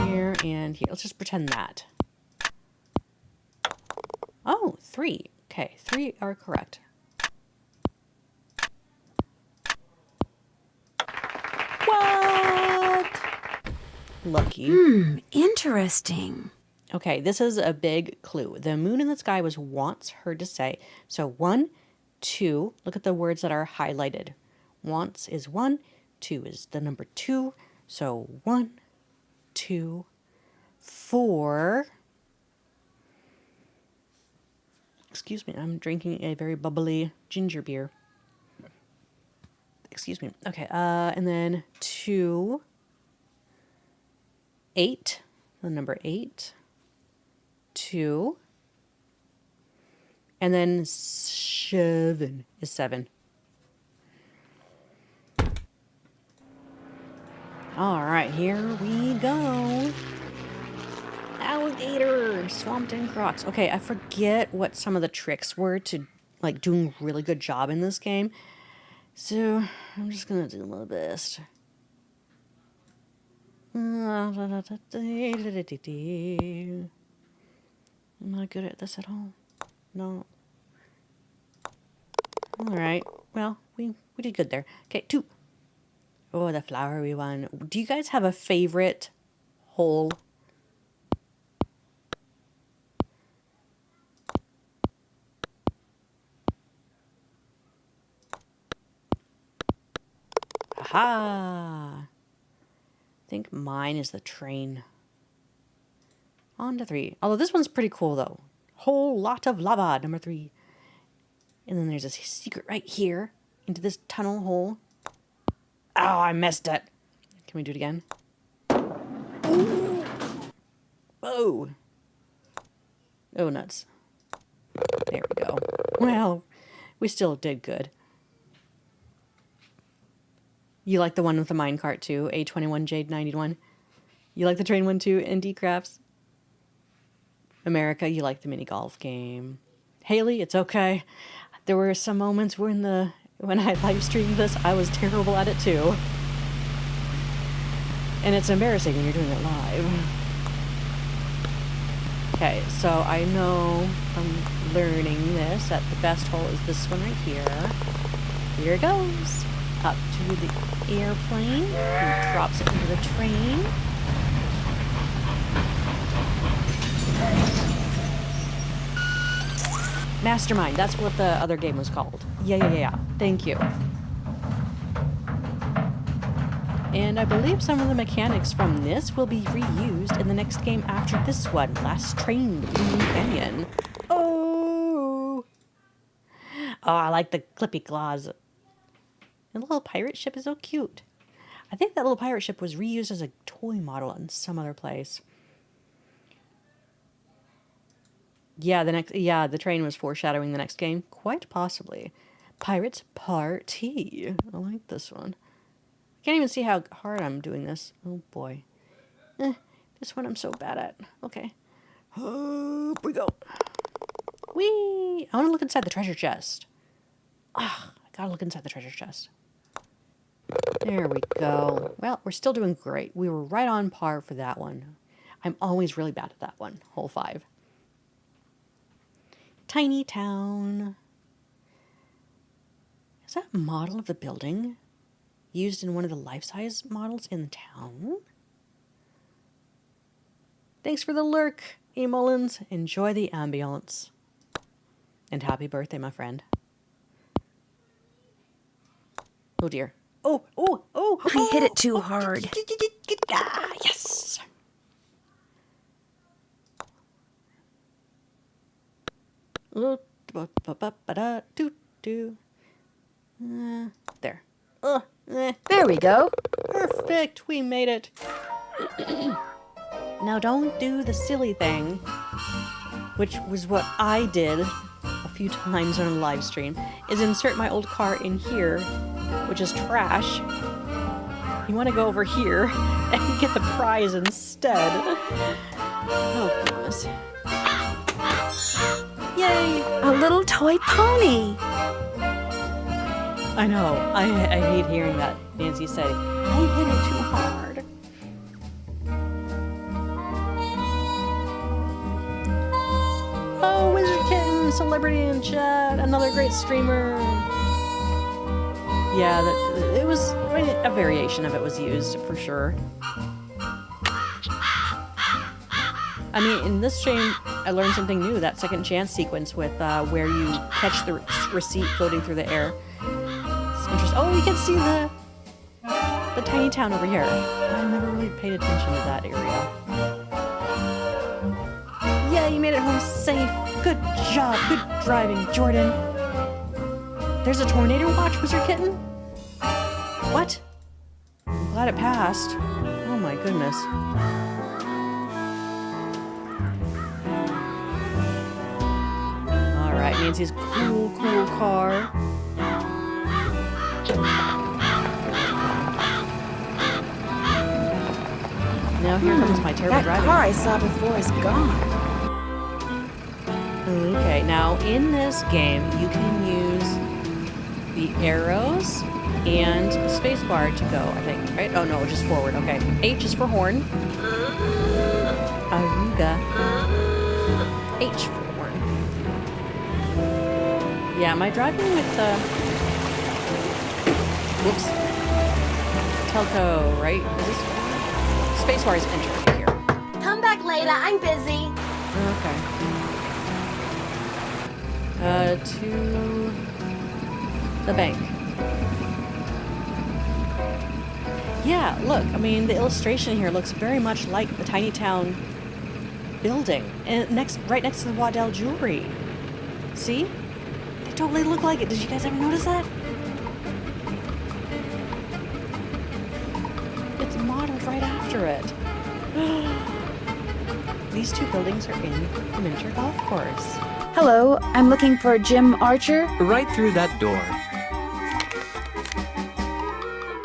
Here and here. Let's just pretend that. Oh, 3. Okay, 3 are correct. What? Lucky. Interesting. Okay, this is a big clue. The moon in the sky was once heard to say. So 1, 2. Look at the words that are highlighted. Once is 1. 2 is the number 2. So 1, 2, 4. Excuse me, I'm drinking a very bubbly ginger beer. Excuse me. Okay, and then 2, 8, the number 8, 2, and then 7 is 7. All right, here we go. Alligator, swamped in crocs. Okay, I forget what some of the tricks were to like doing a really good job in this game. So I'm just gonna do my best. I'm not good at this at all. No. All right. Well, we did good there. Okay, 2. Oh, the flowery one. Do you guys have a favorite hole? Aha! I think mine is the train. On to 3. Although this one's pretty cool, though. Whole lot of lava, number 3. And then there's a secret right here into this tunnel hole. Oh, I missed it. Can we do it again? Ooh. Whoa. Oh, nuts. There we go. Well, we still did good. You like the one with the minecart too, A21 Jade 91. You like the train one too, ND Crafts. America, you like the mini golf game. Haley, it's okay. There were some moments when I live streamed this, I was terrible at it too. And it's embarrassing when you're doing it live. Okay, so I know from learning this that the best hole is this one right here. Here it goes. Up to the airplane, who drops it into the train. Mastermind, that's what the other game was called. Yeah. Thank you. And I believe some of the mechanics from this will be reused in the next game after this one, Last Train to Blue Canyon. Oh, I like the clippy claws. The little pirate ship is so cute. I think that little pirate ship was reused as a toy model in some other place. Yeah, the train was foreshadowing the next game. Quite possibly. Pirates Party. I like this one. I can't even see how hard I'm doing this. Oh boy. This one I'm so bad at. Okay. Up we go. Whee! I want to look inside the treasure chest. I gotta look inside the treasure chest. There we go. Well, we're still doing great. We were right on par for that one. I'm always really bad at that one. Hole 5. Tiny town. Is that a model of the building used in one of the life-size models in the town? Thanks for the lurk, E. Mullins. Enjoy the ambiance. And happy birthday, my friend. Oh dear. Oh. I hit it too hard. Yes. There. There we go. Perfect. We made it. Now don't do the silly thing, which was what I did a few times on a live stream is insert my old car in here, which is trash. You want to go over here and get the prize instead. Oh, goodness. Yay! A little toy pony. I know. I hate hearing that, Nancy say. I hit it too hard. Oh, Wizard Kitten, celebrity in chat, another great streamer. Yeah, it was a variation of it was used for sure. I mean, in this stream, I learned something new. That second chance sequence with where you catch the receipt floating through the air. It's interesting. Oh, you can see the tiny town over here. I never really paid attention to that area. Yeah, you made it home safe. Good job. Good driving, Jordan. There's a tornado watch, Wizard Kitten? What? I'm glad it passed. Oh my goodness. Alright, Nancy's cool car. Now here comes my terrible That driving. car I saw before is gone. Okay, now in this game, you can use the arrows and the spacebar to go, I think, right? Oh no, just forward, okay. H is for horn. Aruga. H for horn. Yeah, am I driving with the... Whoops. Telco, right? Is this... Spacebar is enter right here. Come back later, I'm busy. Okay. To the bank. Yeah, look, I mean, the illustration here looks very much like the Tiny Town building. And right next to the Waddell jewelry. See? They totally look like it. Did you guys ever notice that? It's modeled right after it. These two buildings are in the miniature golf course. Hello, I'm looking for Jim Archer. Right through that door.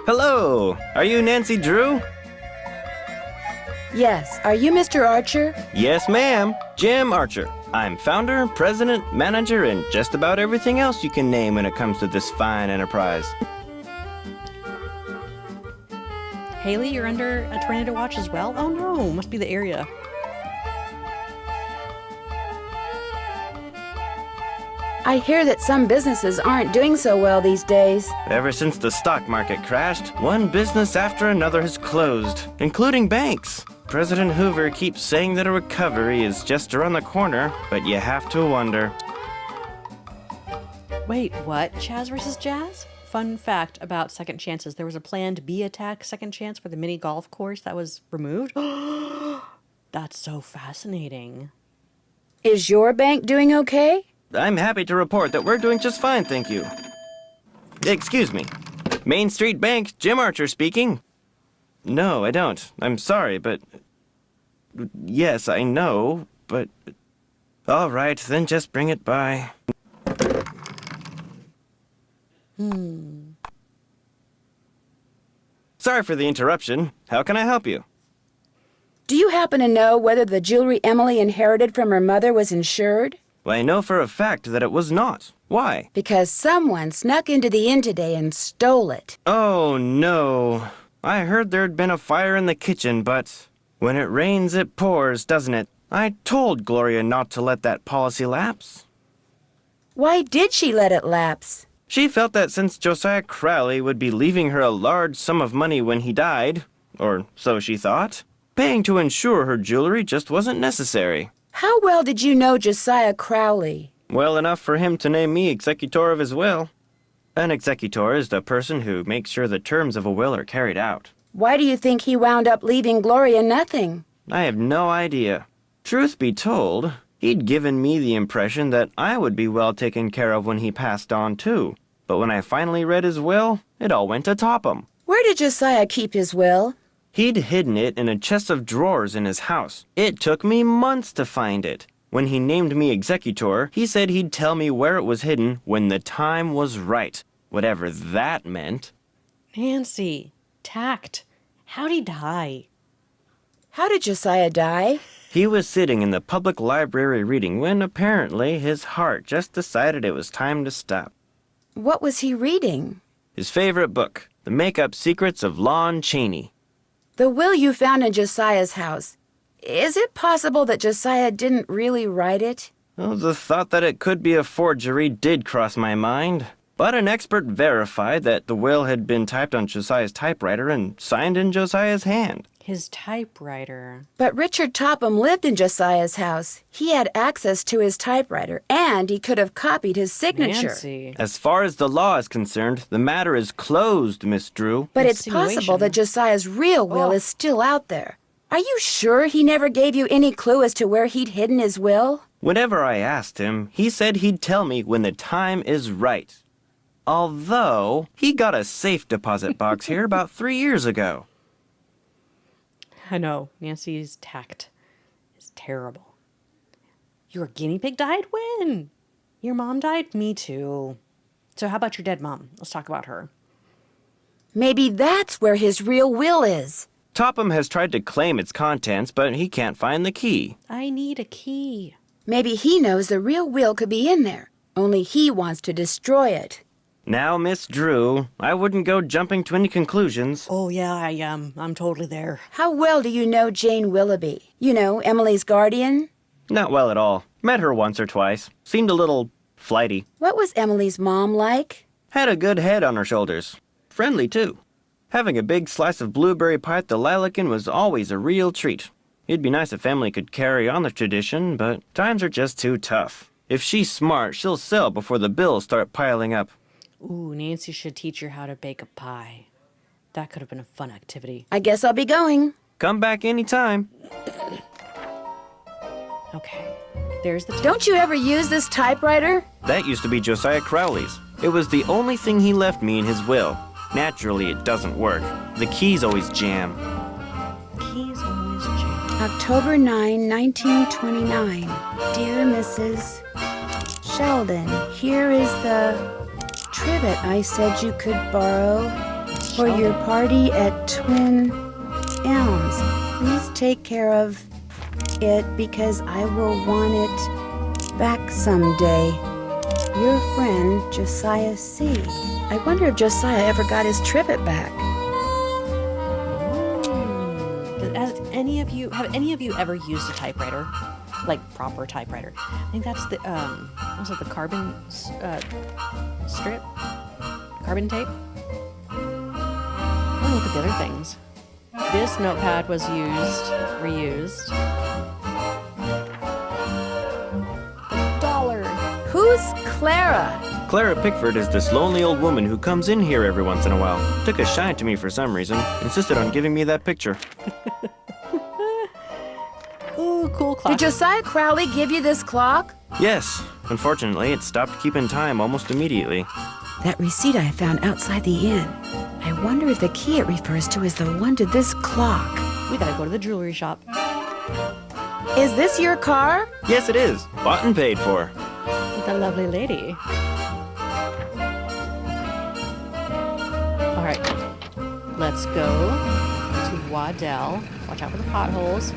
Hello! Are you Nancy Drew? Yes, are you Mr. Archer? Yes, ma'am. Jim Archer. I'm founder, president, manager, and just about everything else you can name when it comes to this fine enterprise. Haley, you're under a tornado watch as well? Oh no, must be the area. I hear that some businesses aren't doing so well these days. Ever since the stock market crashed, one business after another has closed, including banks. President Hoover keeps saying that a recovery is just around the corner, but you have to wonder. Wait, what? Chaz versus Jazz? Fun fact about second chances. There was a planned B attack second chance for the mini golf course that was removed. That's so fascinating. Is your bank doing okay? I'm happy to report that we're doing just fine, thank you. Excuse me. Main Street Bank, Jim Archer speaking. No, I don't. I'm sorry, but... Yes, I know, but... All right, then just bring it by. Sorry for the interruption. How can I help you? Do you happen to know whether the jewelry Emily inherited from her mother was insured? Well, I know for a fact that it was not. Why? Because someone snuck into the inn today and stole it. Oh, no. I heard there'd been a fire in the kitchen, but when it rains, it pours, doesn't it? I told Gloria not to let that policy lapse. Why did she let it lapse? She felt that since Josiah Crowley would be leaving her a large sum of money when he died, or so she thought, paying to insure her jewelry just wasn't necessary. How well did you know Josiah Crowley? Well enough for him to name me executor of his will. An executor is the person who makes sure the terms of a will are carried out. Why do you think he wound up leaving Gloria nothing? I have no idea. Truth be told, he'd given me the impression that I would be well taken care of when he passed on, too. But when I finally read his will, it all went to Topham. Where did Josiah keep his will? He'd hidden it in a chest of drawers in his house. It took me months to find it. When he named me executor, he said he'd tell me where it was hidden when the time was right, whatever that meant. Nancy, tact. How'd he die? How did Josiah die? He was sitting in the public library reading when apparently his heart just decided it was time to stop. What was he reading? His favorite book, The Make-Up Secrets of Lon Chaney. The will you found in Josiah's house. Is it possible that Josiah didn't really write it? Well, the thought that it could be a forgery did cross my mind. But an expert verified that the will had been typed on Josiah's typewriter and signed in Josiah's hand. His typewriter. But Richard Topham lived in Josiah's house. He had access to his typewriter, and he could have copied his signature. Nancy. As far as the law is concerned, the matter is closed, Miss Drew. But it's possible that Josiah's real will is still out there. Are you sure he never gave you any clue as to where he'd hidden his will? Whenever I asked him, he said he'd tell me when the time is right. Although, he got a safe deposit box here about 3 years ago. I know. Nancy's tact is terrible. Your guinea pig died? When? Your mom died? Me too. So how about your dead mom? Let's talk about her. Maybe that's where his real will is. Topham has tried to claim its contents, but he can't find the key. I need a key. Maybe he knows the real will could be in there, only he wants to destroy it. Now, Miss Drew, I wouldn't go jumping to any conclusions. Oh, yeah, I'm totally there. How well do you know Jane Willoughby? You know, Emily's guardian? Not well at all. Met her once or twice. Seemed a little flighty. What was Emily's mom like? Had a good head on her shoulders. Friendly, too. Having a big slice of blueberry pie at the Lilac Inn was always a real treat. It'd be nice if Emily could carry on the tradition, but times are just too tough. If she's smart, she'll sell before the bills start piling up. Ooh, Nancy should teach her how to bake a pie. That could have been a fun activity. I guess I'll be going. Come back anytime. Okay, there's the... Don't you ever use this typewriter? That used to be Josiah Crowley's. It was the only thing he left me in his will. Naturally, it doesn't work. The keys always jam. Keys always jam. October 9, 1929. Dear Mrs. Sheldon, here is the trivet I said you could borrow for your party at Twin Elms. Please take care of it because I will want it back someday. Your friend, Josiah C. I wonder if Josiah ever got his trivet back. Have any of you ever used a typewriter? Like proper typewriter? I think that's the was it the carbon strip? Carbon tape? Let me look at the other things. This notepad was reused. $1. Who's Clara? Clara Pickford is this lonely old woman who comes in here every once in a while. Took a shine to me for some reason. Insisted on giving me that picture. Ooh, cool clock. Did Josiah Crowley give you this clock? Yes. Unfortunately, it stopped keeping time almost immediately. That receipt I found outside the inn. I wonder if the key it refers to is the one to this clock. We gotta go to the jewelry shop. Is this your car? Yes, it is. Bought and paid for. With a lovely lady. All right, let's go to Waddell. Watch out for the potholes.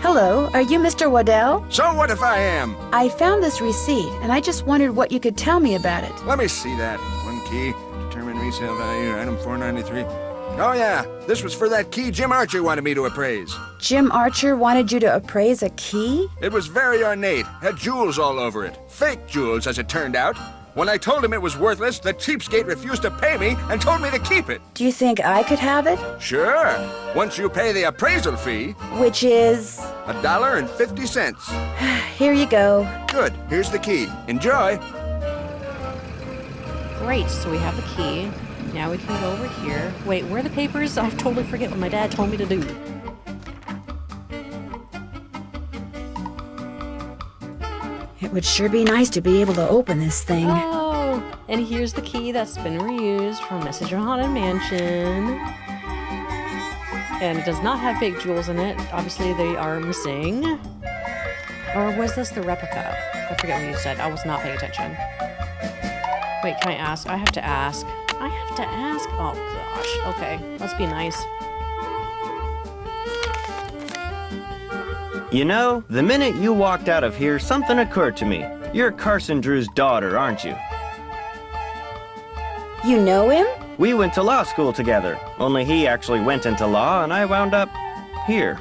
Hello, are you Mr. Waddell? So what if I am? I found this receipt, and I just wondered what you could tell me about it. Let me see that. One key, determine resale value, item 493. Oh yeah, this was for that key Jim Archer wanted me to appraise. Jim Archer wanted you to appraise a key? It was very ornate, had jewels all over it. Fake jewels, as it turned out. When I told him it was worthless, the cheapskate refused to pay me and told me to keep it. Do you think I could have it? Sure, once you pay the appraisal fee. Which is? $1.50. Here you go. Good, here's the key. Enjoy. Great, so we have the key. Now we can go over here. Wait, where are the papers? I totally forget what my dad told me to do. It would sure be nice to be able to open this thing. Oh, and here's the key that's been reused from Message from Haunted Mansion. And it does not have fake jewels in it. Obviously, they are missing. Or was this the replica? I forget what you said. I was not paying attention. Wait, can I ask? I have to ask. I have to ask? Oh, gosh. Okay, let's be nice. You know, the minute you walked out of here, something occurred to me. You're Carson Drew's daughter, aren't you? You know him? We went to law school together, only he actually went into law and I wound up here.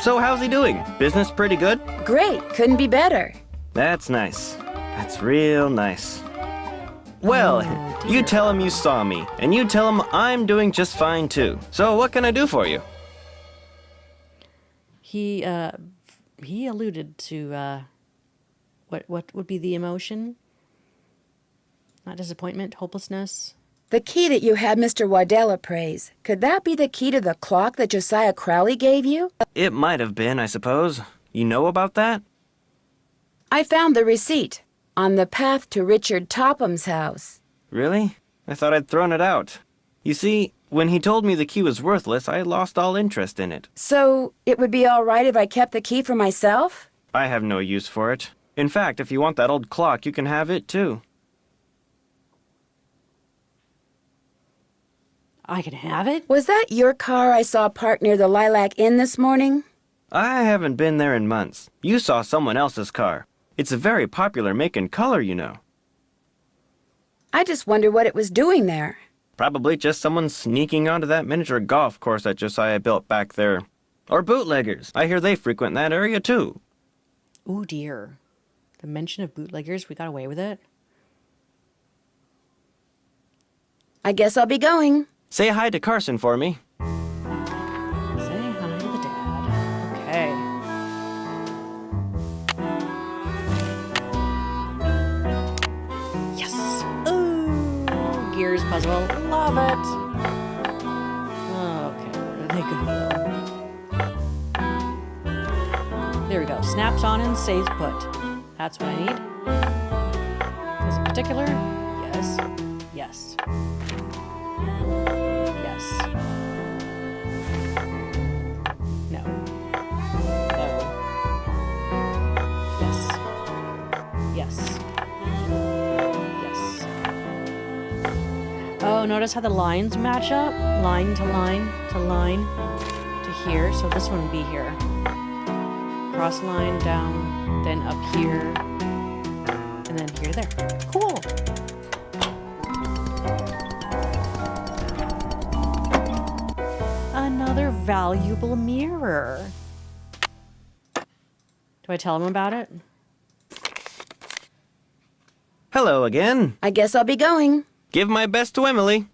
So how's he doing? Business pretty good? Great, couldn't be better. That's nice. That's real nice. Well, you tell him you saw me, and you tell him I'm doing just fine too. So what can I do for you? He alluded to, what would be the emotion? Not disappointment, hopelessness? The key that you had Mr. Waddell appraise, could that be the key to the clock that Josiah Crowley gave you? It might have been, I suppose. You know about that? I found the receipt on the path to Richard Topham's house. Really? I thought I'd thrown it out. You see, when he told me the key was worthless, I lost all interest in it. So, it would be all right if I kept the key for myself? I have no use for it. In fact, if you want that old clock, you can have it too. I can have it? Was that your car I saw parked near the Lilac Inn this morning? I haven't been there in months. You saw someone else's car. It's a very popular make and color, you know. I just wonder what it was doing there. Probably just someone sneaking onto that miniature golf course that Josiah built back there. Or bootleggers. I hear they frequent that area too. Ooh, dear. The mention of bootleggers, we got away with it. I guess I'll be going. Say hi to Carson for me. Say hi to the dad. Okay. Yes! Ooh! Gears puzzle. Love it! Okay, where do they go? There we go. Snaps on and stays put. That's what I need. Is it particular? Yes. Yes. Yes. No. No. Yes. Yes. Yes. Oh, notice how the lines match up? Line to line to line to here. So this one would be here. Cross line down, then up here, and then here to there. Cool. Another valuable mirror. Do I tell him about it? Hello again. I guess I'll be going. Give my best to Emily.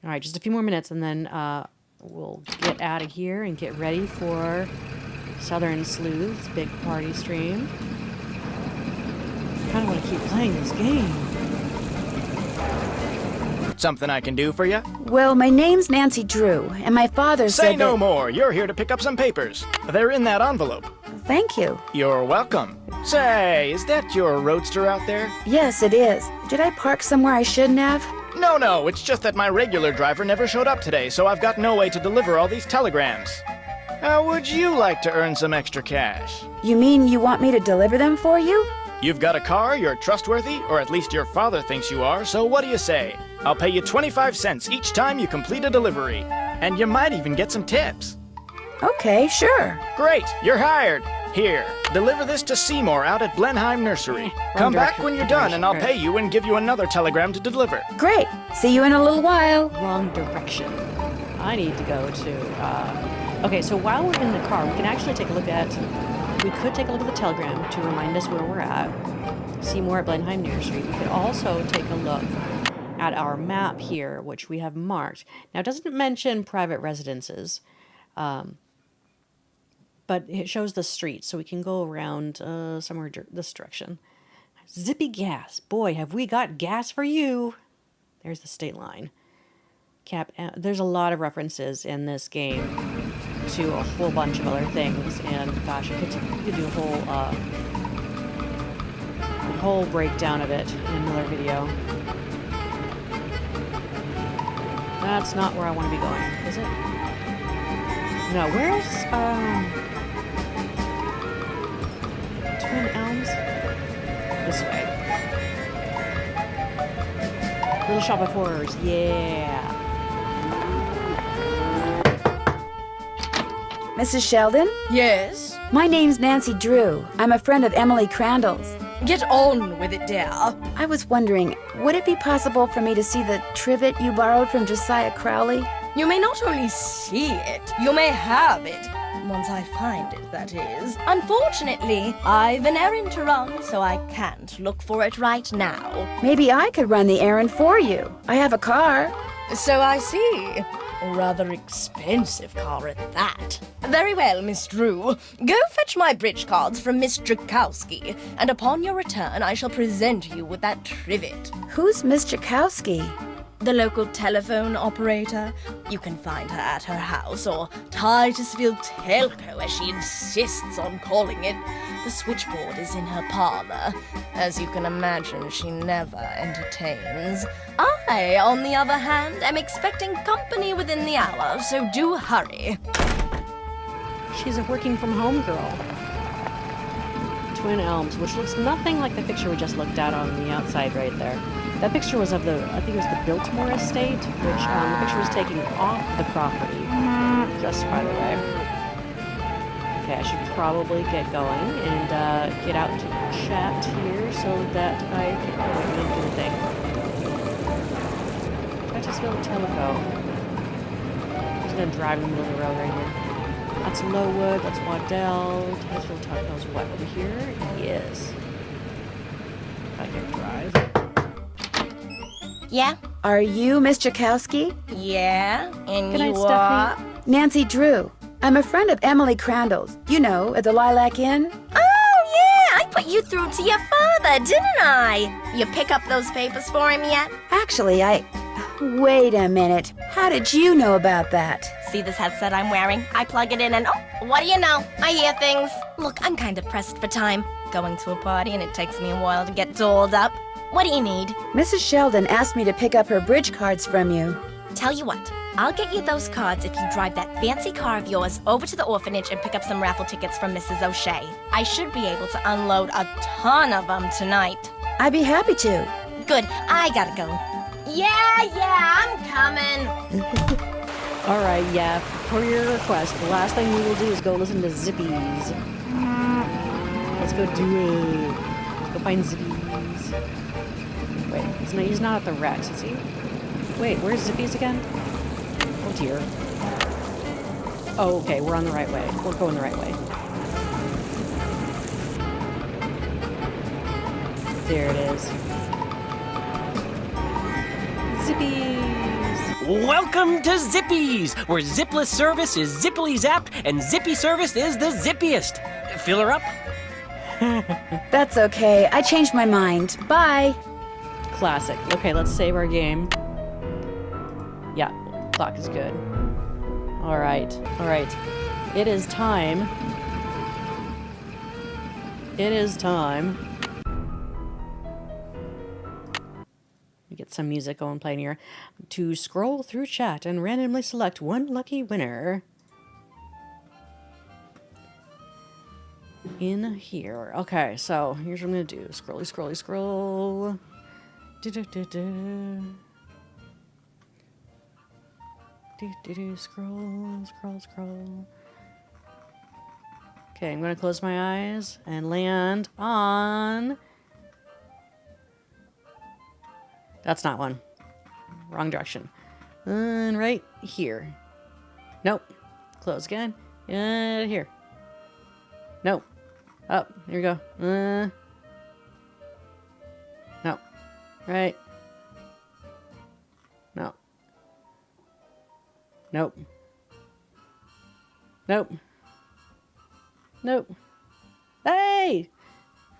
All right, just a few more minutes, and then we'll get out of here and get ready for Southern Sleuth's big party stream. I kind of want to keep playing this game. Something I can do for you? Well, my name's Nancy Drew, and my father said Say no that... more. You're here to pick up some papers. They're in that envelope. Thank you. You're welcome. Say, is that your roadster out there? Yes, it is. Did I park somewhere I shouldn't have? No, it's just that my regular driver never showed up today, so I've got no way to deliver all these telegrams. How would you like to earn some extra cash? You mean you want me to deliver them for you? You've got a car, you're trustworthy, or at least your father thinks you are, so what do you say? I'll pay you 25 cents each time you complete a delivery. And you might even get some tips. Okay, sure. Great, you're hired. Here, deliver this to Seymour out at Blenheim Nursery. Come back when you're done and I'll pay you and give you another telegram to deliver. Great. See you in a little while. Wrong direction. I need to go to... Okay, so while we're in the car, we can actually take a look at... We could take a look at the telegram to remind us where we're at. Seymour at Blenheim Nursery. We could also take a look at our map here, which we have marked. Now, it doesn't mention private residences, but it shows the street, so we can go around somewhere this direction. Zippy gas. Boy, have we got gas for you. There's the state line. There's a lot of references in this game to a whole bunch of other things, and gosh, you could do a whole breakdown of it in another video. That's not where I want to be going, is it? No, where's Twin Elms? This way. Little Shop of Horrors, yeah. Mrs. Sheldon? Yes? My name's Nancy Drew. I'm a friend of Emily Crandall's. Get on with it, dear. I was wondering, would it be possible for me to see the trivet you borrowed from Josiah Crowley? You may not only see it, you may have it. Once I find it, that is. Unfortunately, I've an errand to run, so I can't look for it right now. Maybe I could run the errand for you. I have a car. So I see. A rather expensive car at that. Very well, Miss Drew. Go fetch my bridge cards from Miss Drakowski, and upon your return I shall present you with that trivet. Who's Miss Jakowski? The local telephone operator. You can find her at her house, or Titusville Telco, as she insists on calling it. The switchboard is in her parlor. As you can imagine, she never entertains. I, on the other hand, am expecting company within the hour, so do hurry. She's a working from home girl. Twin Elms, which looks nothing like the picture we just looked at on the outside right there. That picture was of the, I think it was the Biltmore estate, which the picture was taken off the property, just by the way. Okay, I should probably get going and get out to chat here so that I can do the thing. Titusville Telco. I'm just gonna drive in the middle of the road right here. That's Lowood, that's Waddell. Titusville Telco's what, over here? Yes. I can drive. Yeah? Are you Miss Jakowski? Yeah? And Good you night, are? Stephanie. Nancy Drew. I'm a friend of Emily Crandall's. You know, at the Lilac Inn. Oh, yeah! I put you through to your father, didn't I? You pick up those papers for him yet? Actually, Wait a minute. How did you know about that? See this headset I'm wearing? I plug it in and what do you know? I hear things. Look, I'm kind of pressed for time. Going to a party and it takes me a while to get dolled up. What do you need? Mrs. Sheldon asked me to pick up her bridge cards from you. Tell you what, I'll get you those cards if you drive that fancy car of yours over to the orphanage and pick up some raffle tickets from Mrs. O'Shea. I should be able to unload a ton of them tonight. I'd be happy to. Good, I gotta go. Yeah, I'm coming. All right, yeah, for your request, the last thing we will do is go listen to Zippies. Let's go do it. Let's go find Zippies. Wait, he's not at the Rex, is he? Wait, where's Zippies again? Oh dear. Oh, okay, we're on the right way. We're going the right way. There it is. Zippies! Welcome to Zippies, where zipless service is zippily zapped and zippy service is the zippiest. Fill her up? That's okay. I changed my mind. Bye. Classic. Okay, let's save our game. Yeah, clock is good. All right. It is time. Get some music going playing here to scroll through chat and randomly select one lucky winner in here. Okay, so here's what I'm gonna do. Scroll. Scroll. Okay, I'm gonna close my eyes and land on... That's not one. Wrong direction. And right here. Nope. Close again. And here. Nope. Up. Here we go. No. Right. No. Nope. Hey!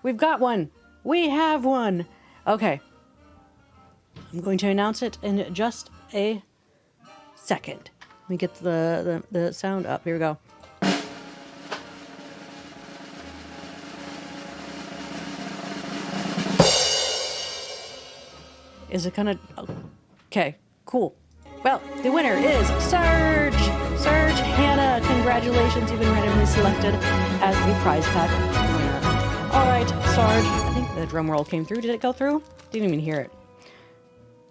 We've got one. We have one. Okay. I'm going to announce it in just a second. Let me get the sound up. Here we go. Is it gonna... Okay, cool. Well, the winner is Serge! Serge Hannah, congratulations, you've been randomly selected as a prize pack winner. Alright. right, Sarge. I think the drum roll came through. Did it go through? Didn't even hear it.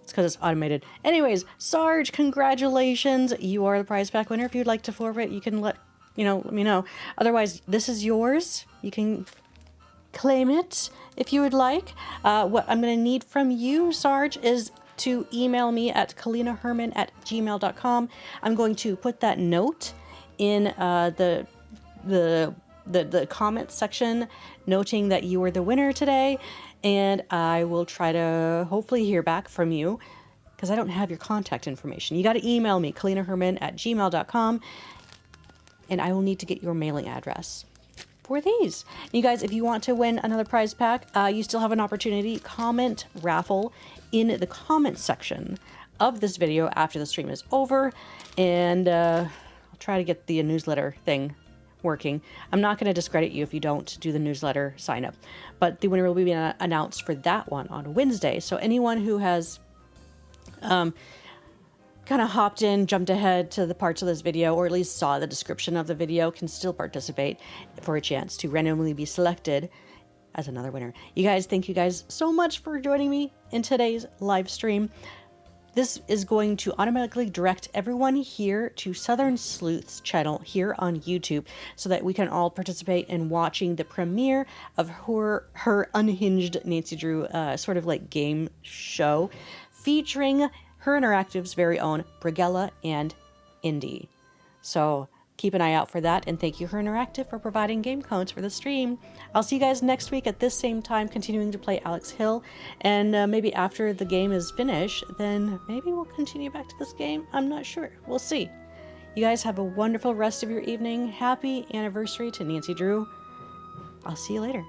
It's because it's automated. Anyways, Sarge, congratulations. You are the prize pack winner. If you'd like to forfeit, you can let me know. Otherwise, this is yours. You can claim it if you would like. What I'm going to need from you, Sarge, is to email me at kalinaherman@gmail.com. I'm going to put that note in the comment section noting that you were the winner today, and I will try to hopefully hear back from you because I don't have your contact information. You got to email me, kalinaherman@gmail.com, and I will need to get your mailing address for these. You guys, if you want to win another prize pack, you still have an opportunity. Comment Raffle in the comment section of this video after the stream is over, and I'll try to get the newsletter thing working. I'm not going to discredit you if you don't do the newsletter sign up, but the winner will be announced for that one on Wednesday. So anyone who has kind of hopped in, jumped ahead to the parts of this video, or at least saw the description of the video, can still participate for a chance to randomly be selected as another winner. You guys, thank you guys so much for joining me in today's live stream. This is going to automatically direct everyone here to Southern Sleuth's channel here on YouTube so that we can all participate in watching the premiere of her Unhinged Nancy Drew sort of like game show featuring Her Interactive's very own Brigella and Indy. So keep an eye out for that, and thank you, Her Interactive, for providing game codes for the stream. I'll see you guys next week at this same time, continuing to play Alex Hill, and maybe after the game is finished, then maybe we'll continue back to this game. I'm not sure. We'll see. You guys have a wonderful rest of your evening. Happy anniversary to Nancy Drew. I'll see you later.